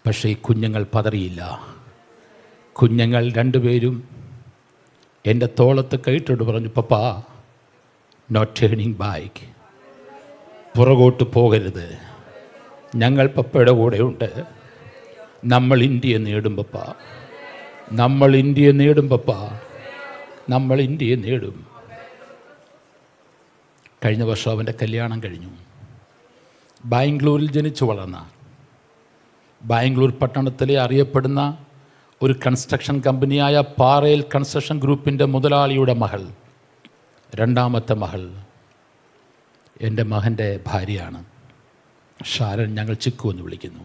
പക്ഷേ ഈ കുഞ്ഞുങ്ങൾ പതറിയില്ല. കുഞ്ഞുങ്ങൾ 2 പേരും എൻ്റെ തോളത്ത് കൈയിട്ടോട് പറഞ്ഞു, പപ്പാ നോ ടേണിംഗ് ബാക്ക്, പുറകോട്ട് പോകരുത്, ഞങ്ങൾ പപ്പയുടെ കൂടെയുണ്ട്. നമ്മൾ ഇന്ത്യയെ നേടും പപ്പ, നമ്മൾ ഇന്ത്യയെ നേടും പപ്പ, നമ്മൾ ഇന്ത്യയെ നേടും. കഴിഞ്ഞ വർഷം അവൻ്റെ കല്യാണം കഴിഞ്ഞു. ബാംഗ്ലൂരിൽ ജനിച്ചു വളർന്ന, ബാംഗ്ലൂർ പട്ടണത്തിലെ അറിയപ്പെടുന്ന ഒരു കൺസ്ട്രക്ഷൻ കമ്പനിയായ പാറേൽ കൺസ്ട്രക്ഷൻ ഗ്രൂപ്പിൻ്റെ മുതലാളിയുടെ മകൾ, രണ്ടാമത്തെ മകൾ എൻ്റെ മകൻ്റെ ഭാര്യയാണ്. ഷാരൻ, ഞങ്ങൾ ചിക്കു എന്ന് വിളിക്കുന്നു.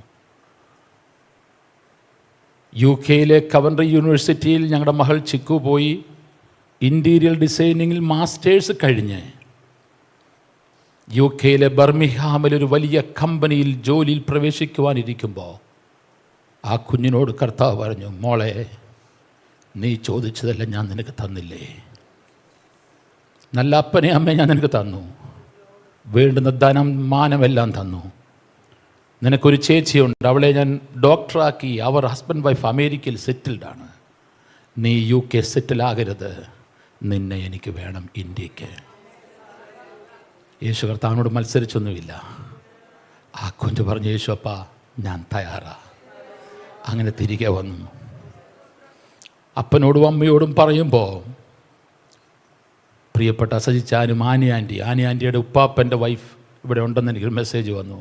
UK കവൻട്രി യൂണിവേഴ്സിറ്റിയിൽ ഞങ്ങളുടെ മകൾ ചിക്കു പോയി ഇൻറ്റീരിയർ ഡിസൈനിങ്ങിൽ മാസ്റ്റേഴ്സ് കഴിഞ്ഞ് UK ബർമിംഗ്ഹാമിൽ ഒരു വലിയ കമ്പനിയിൽ ജോലിയിൽ പ്രവേശിക്കുവാനിരിക്കുമ്പോൾ ആ കുഞ്ഞിനോട് കർത്താവ് പറഞ്ഞു, മോളെ നീ ചോദിച്ചതെല്ലാം ഞാൻ നിനക്ക് തന്നില്ലേ? നല്ല അപ്പനെ അമ്മയെ ഞാൻ നിനക്ക് തന്നു, വേണ്ടുന്ന ധനം മാനമെല്ലാം തന്നു. നിനക്കൊരു ചേച്ചിയുണ്ട്, അവളെ ഞാൻ ഡോക്ടറാക്കി. അവർ ഹസ്ബൻഡ് വൈഫ് അമേരിക്കയിൽ സെറ്റിൽഡാണ്. നീ UK സെറ്റിലാകരുത്, നിന്നെ എനിക്ക് വേണം ഇന്ത്യക്ക്. യേശു കർത്താവിനോട് മത്സരിച്ചൊന്നുമില്ല. ആ കുഞ്ഞ് പറഞ്ഞു, യേശു അപ്പാ ഞാൻ തയ്യാറാ. അങ്ങനെ തിരികെ വന്നു. അപ്പനോടും അമ്മയോടും പറയുമ്പോൾ പ്രിയപ്പെട്ട സജിച്ചാനും ആനിയാൻറ്റിയുടെ ഉപ്പാപ്പൻ്റെ വൈഫ് ഇവിടെ ഉണ്ടെന്ന് എനിക്കൊരു മെസ്സേജ് വന്നു.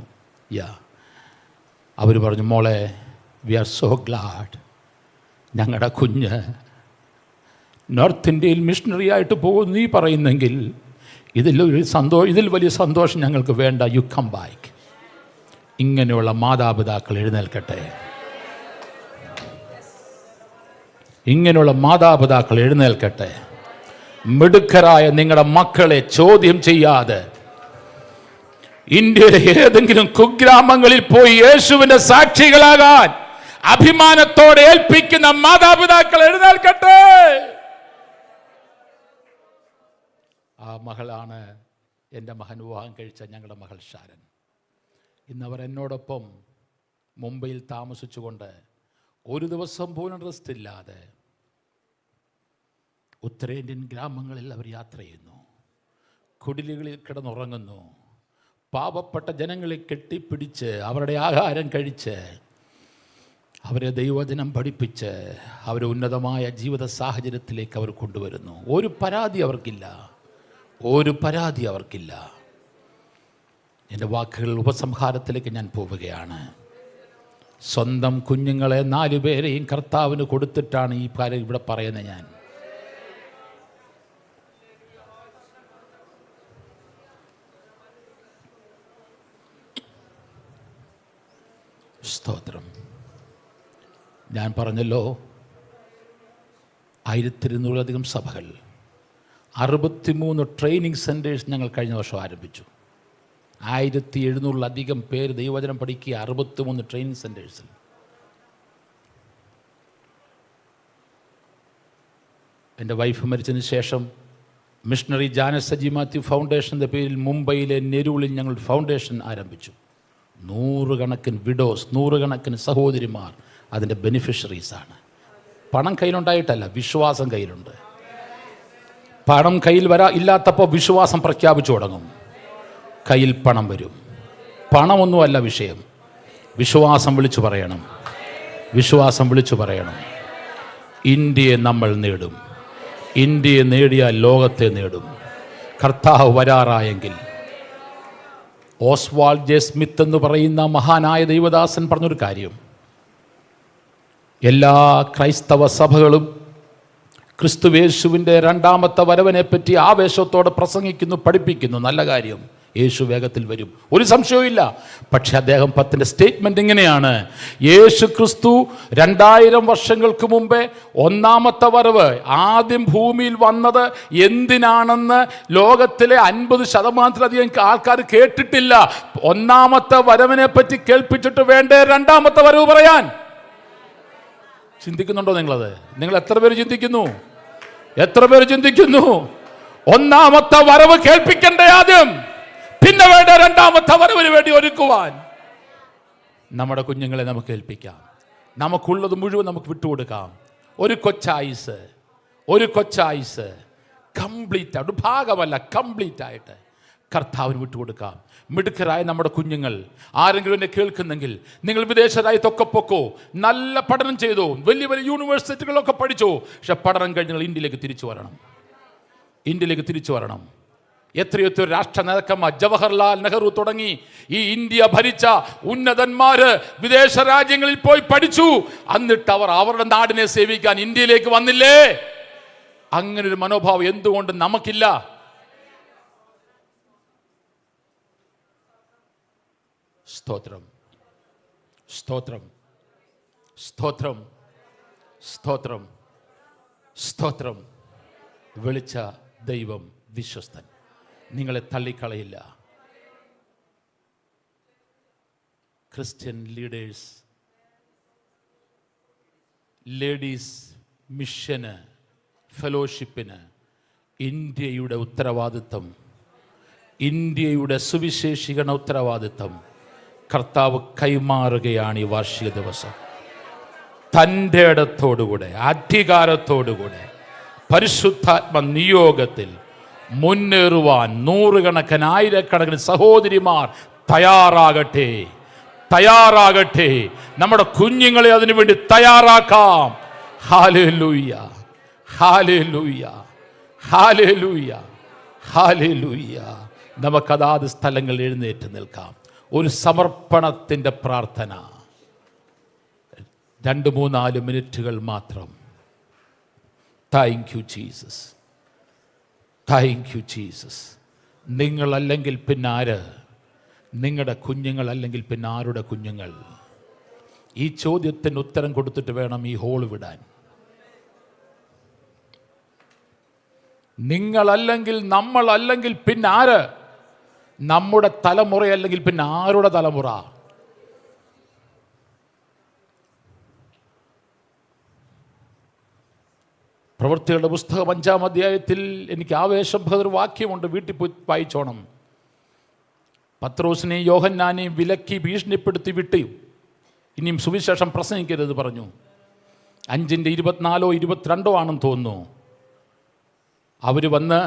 അവർ പറഞ്ഞു, മോളെ വി ആർ സോ ഗ്ലാഡ്, ഞങ്ങളുടെ കുഞ്ഞ് നോർത്ത് ഇന്ത്യയിൽ മിഷണറി ആയിട്ട് പോകും നീ പറയുന്നെങ്കിൽ ഇതിൽ വലിയ സന്തോഷം ഞങ്ങൾക്ക് വേണ്ട. You come back. ഇങ്ങനെയുള്ള മാതാപിതാക്കൾ എഴുന്നേൽക്കട്ടെ. ഇങ്ങനെയുള്ള മാതാപിതാക്കൾ എഴുന്നേൽക്കട്ടെ. മിടുക്കരായ നിങ്ങളുടെ മക്കളെ ചോദ്യം ചെയ്യാതെ ഇന്ത്യയിലെ ഏതെങ്കിലും കുഗ്രാമങ്ങളിൽ പോയി യേശുവിൻ്റെ സാക്ഷികളാകാൻ അഭിമാനത്തോടെ ഏൽപ്പിക്കുന്ന മാതാപിതാക്കൾ എഴുന്നേൽക്കട്ടെ. ആ മകളാണ് എൻ്റെ മകൻ വിവാഹം കഴിച്ച ഞങ്ങളുടെ മകൾ ഷാരൻ. ഇന്നവർ എന്നോടൊപ്പം മുംബൈയിൽ താമസിച്ചുകൊണ്ട് ഒരു ദിവസം പോലും റെസ്റ്റ് ഇല്ലാതെ ഉത്തരേന്ത്യൻ ഗ്രാമങ്ങളിൽ അവർ യാത്ര ചെയ്യുന്നു. കുടിലുകളിൽ കിടന്നുറങ്ങുന്നു. പാവപ്പെട്ട ജനങ്ങളെ കെട്ടിപ്പിടിച്ച് അവരുടെ ആഹാരം കഴിച്ച് അവരെ ദൈവവചനം പഠിപ്പിച്ച് അവരെ ഉന്നതമായ ജീവിത സാഹചര്യത്തിലേക്ക് അവർ കൊണ്ടുവരുന്നു. ഒരു പരാതി അവർക്കില്ല, ഒരു പരാതി അവർക്കില്ല. എൻ്റെ വാക്കുകൾ ഉപസംഹാരത്തിലേക്ക് ഞാൻ പോവുകയാണ്. സ്വന്തം കുഞ്ഞുങ്ങളെ 4 പേരെയും കർത്താവിന് കൊടുത്തിട്ടാണ് ഈ കാര്യം ഇവിടെ പറയുന്നത്. ഞാൻ സ്തോത്രം. ഞാൻ പറഞ്ഞല്ലോ 1200-ലധികം സഭകൾ, 63 ട്രെയിനിങ് സെൻറ്റേഴ്സ് ഞങ്ങൾ കഴിഞ്ഞ വർഷം ആരംഭിച്ചു. 1700-ലധികം പേര് ദൈവവചനം പഠിക്കുക 63 ട്രെയിനിങ് സെൻറ്റേഴ്സിൽ. എൻ്റെ വൈഫ് മരിച്ചതിന് ശേഷം മിഷണറി ജാനസ് സജി മാത്യു ഫൗണ്ടേഷൻ്റെ പേരിൽ മുംബൈയിലെ നെരൂളിൽ ഞങ്ങൾ ഫൗണ്ടേഷൻ ആരംഭിച്ചു. 100 കണക്കിന് വിഡോസ്, 100 കണക്കിന് സഹോദരിമാർ അതിൻ്റെ ബെനിഫിഷ്യറീസാണ്. പണം കയ്യിലുണ്ടായിട്ടല്ല, വിശ്വാസം കയ്യിലുണ്ട്. പണം കയ്യിൽ ഇല്ലാത്തപ്പോൾ വിശ്വാസം പ്രഖ്യാപിച്ചു തുടങ്ങും. കയ്യിൽ പണം വരും. പണമൊന്നുമല്ല വിഷയം, വിശ്വാസം വിളിച്ചു പറയണം, വിശ്വാസം വിളിച്ചു പറയണം. ഇന്ത്യയെ നമ്മൾ നേടും. ഇന്ത്യയെ നേടിയാൽ ലോകത്തെ നേടും. കർത്താവ് വരാറായെങ്കിൽ. ഓസ്വാൾഡ് ജെ സ്മിത്ത് എന്ന് പറയുന്ന മഹാനായ ദൈവദാസൻ പറഞ്ഞൊരു കാര്യം, എല്ലാ ക്രൈസ്തവ സഭകളും ക്രിസ്തുവേശുവിൻ്റെ 2ാമത്തെ വരവിനെപ്പറ്റി ആവേശത്തോടെ പ്രസംഗിക്കുന്നു, പഠിപ്പിക്കുന്നു. നല്ല കാര്യം, യേശു വേഗത്തിൽ വരും, ഒരു സംശയവുമില്ല. പക്ഷെ അദ്ദേഹം 10ൻ്റെ സ്റ്റേറ്റ്മെൻറ്റ് ഇങ്ങനെയാണ്: യേശു ക്രിസ്തു 2000 വർഷങ്ങൾക്ക് മുമ്പേ 1ാമത്തെ വരവ് ആദ്യം ഭൂമിയിൽ വന്നത് എന്തിനാണെന്ന് ലോകത്തിലെ 50% ആൾക്കാർ കേട്ടിട്ടില്ല. 1ാമത്തെ വരവിനെ പറ്റി കേൾപ്പിച്ചിട്ട് വേണ്ടേ 2ാമത്തെ വരവ് പറയാൻ. ചിന്തിക്കുന്നുണ്ടോ നിങ്ങളത്? നിങ്ങൾ എത്ര പേര് ചിന്തിക്കുന്നു? എത്ര പേര് ചിന്തിക്കുന്നു? 1ാമത്തെ വരവ് കേൾപ്പിക്കണ്ടേ ആദ്യം, പിന്നെ വേണ്ട 2ാമത്തെ വരവിന് വേണ്ടി ഒരുക്കുവാൻ. നമ്മുടെ കുഞ്ഞുങ്ങളെ നമുക്ക് ഏൽപ്പിക്കാം. നമുക്കുള്ളത് മുഴുവൻ നമുക്ക് വിട്ടുകൊടുക്കാം. ഒരു കൊച്ചായുസ് കംപ്ലീറ്റ് ആയിട്ട്, ഭാഗമല്ല കംപ്ലീറ്റ് ആയിട്ട് കർത്താവിന് വിട്ടുകൊടുക്കാം. മിടുക്കരായ നമ്മുടെ കുഞ്ഞുങ്ങൾ ആരെങ്കിലും എന്നെ കേൾക്കുന്നെങ്കിൽ, നിങ്ങൾ വിദേശ രാജ്യത്തൊക്കെ പൊക്കോ, നല്ല പഠനം ചെയ്തോ, വലിയ വലിയ യൂണിവേഴ്സിറ്റികളൊക്കെ പഠിച്ചോ. പക്ഷെ പഠനം കഴിഞ്ഞ് നിങ്ങൾ ഇന്ത്യയിലേക്ക് തിരിച്ചു വരണം. എത്രയോ രാഷ്ട്ര നേതാക്കന്മാർ, ജവഹർലാൽ നെഹ്റു തുടങ്ങി ഈ ഇന്ത്യ ഭരിച്ച ഉന്നതന്മാര് വിദേശ രാജ്യങ്ങളിൽ പോയി പഠിച്ചു. എന്നിട്ട് അവർ അവരുടെ നാടിനെ സേവിക്കാൻ ഇന്ത്യയിലേക്ക് വന്നില്ലേ? അങ്ങനൊരു മനോഭാവം എന്തുകൊണ്ട് നമുക്കില്ല? സ്തോത്രം, സ്തോത്രം, സ്തോത്രം, സ്തോത്രം, സ്തോത്രം. വിളിച്ച ദൈവം വിശ്വസ്തൻ, നിങ്ങളെ തള്ളിക്കളയില്ല. ക്രിസ്ത്യൻ ലേഡീസ് മിഷന്, ഫെലോഷിപ്പിന് ഇന്ത്യയുടെ ഉത്തരവാദിത്വം, ഇന്ത്യയുടെ സുവിശേഷീകരണ ഉത്തരവാദിത്വം കർത്താവ് കൈമാറുകയാണ്. ഈ വാർഷിക ദിവസം തൻ്റെ ഇടത്തോടുകൂടെ, അധികാരത്തോടുകൂടെ, പരിശുദ്ധാത്മ നിയോഗത്തിൽ മുന്നേറുവാൻ 100 കണക്കിന് 1000 സഹോദരിമാർ തയ്യാറാകട്ടെ. നമ്മുടെ കുഞ്ഞുങ്ങളെ അതിനുവേണ്ടി തയ്യാറാക്കാം. Hallelujah, hallelujah, hallelujah, hallelujah. നമുക്കതാത് സ്ഥലങ്ങളിൽ എഴുന്നേറ്റ് നിൽക്കാം. ഒരു സമർപ്പണത്തിൻ്റെ പ്രാർത്ഥന, 2-3-4 മിനിറ്റുകൾ മാത്രം. Thank you Jesus, thank you Jesus. നിങ്ങളല്ലെങ്കിൽ പിന്നെ ആര്? നിങ്ങളുടെ കുഞ്ഞുങ്ങളല്ലെങ്കിൽ പിന്നെ ആരുടെ കുഞ്ഞുങ്ങൾ? ഈ ചോദ്യത്തിന് ഉത്തരം കൊടുത്തിട്ട് വേണം ഈ ഹോൾ വിടാൻ. നിങ്ങളല്ലെങ്കിൽ, നമ്മളല്ലെങ്കിൽ പിന്നെ ആര്? നമ്മുടെ തലമുറയല്ലെങ്കിൽ പിന്നെ ആരുടെ തലമുറ? പ്രവൃത്തികളുടെ പുസ്തകം 5-ാം അധ്യായത്തിൽ എനിക്ക് ആവേശം പകർന്ന വാക്യമുണ്ട്, വീട്ടിൽ പോയി വായിച്ചോണം. പത്രോസിനെയും യോഹന്നാനെയും വിലക്കി ഭീഷണിപ്പെടുത്തി വിട്ട് ഇനിയും സുവിശേഷം പ്രസംഗിക്കരുത് പറഞ്ഞു. 5:24-22 ആണെന്ന് തോന്നുന്നു. അവർ വന്ന്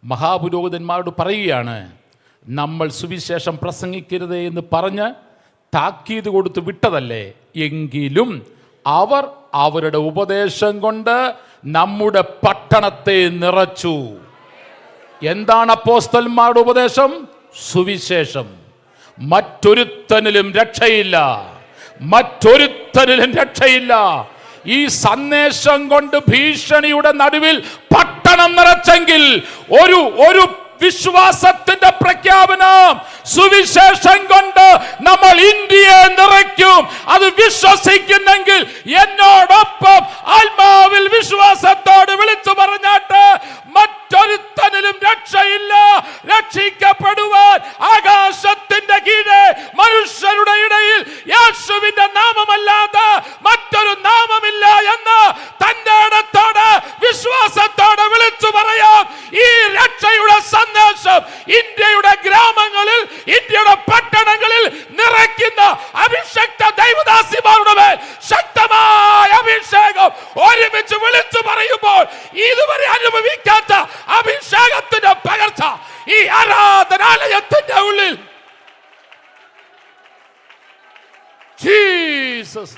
മഹാപുരോഹിതന്മാരോട് പറയുകയാണ്, നമ്മൾ സുവിശേഷം പ്രസംഗിക്കരുതേ എന്ന് പറഞ്ഞ് താക്കീത് കൊടുത്ത് വിട്ടതല്ലേ, എങ്കിലും അവർ അവരുടെ ഉപദേശം കൊണ്ട് നമ്മുടെ പട്ടണത്തെ നിറച്ചു. എന്താണ് അപ്പോസ്തലന്മാരുടെ ഉപദേശം? സുവിശേഷം. മറ്റൊരുത്തനിലും രക്ഷയില്ല, മറ്റൊരുത്തനിലും രക്ഷയില്ല. ഈ സന്ദേശം കൊണ്ട് ഭീഷണിയുടെ നടുവിൽ പട്ടണം നിറച്ചെങ്കിൽ ഒരു വിശ്വാസത്തിന്റെ പ്രഖ്യാപനം, സുവിശേഷം കൊണ്ട് നമ്മൾ ഇന്ത്യയെ നിറയ്ക്കും. അത് വിശ്വസിക്കുന്നെങ്കിൽ എന്നോടൊപ്പം ആത്മാവിൽ വിശ്വാസത്തോട് വിളിച്ചു പറഞ്ഞാട്ട്, മറ്റൊരുത്തനിലും രക്ഷയില്ല. രക്ഷിക്കപ്പെടുവാൻ ആകാശത്തിന്റെ കീഴെ മനുഷ്യരുടെ ഇടയിൽ യേശുവിന്റെ നാമമല്ലാതെ മറ്റൊരു നാമമില്ല എന്ന് തന്റെ ഇടത്തോട് വിശ്വാസത്തോടെ വിളിച്ചു പറയാം. ഈ രക്ഷയുടെ സന്ദേശം ഇന്ത്യയുടെ ഗ്രാമങ്ങളിൽ, ഇന്ത്യയുടെ പട്ടണങ്ങളിൽ നിറയ്ക്കുന്ന അഭിഷക്ത ദൈവദാസിമാരുടെ മേൽ ശക്തമായ അഭിഷേകം ഒരുമിച്ച് വിളിച്ചു പറയുമ്പോൾ ഇതുവരെ അനുഭവിക്കാത്ത അഭിഷേകത്തിന്റെ പകർച്ച ഈ ആരാധനാലയത്തിന്റെ ഉള്ളിൽ ജീസസ്.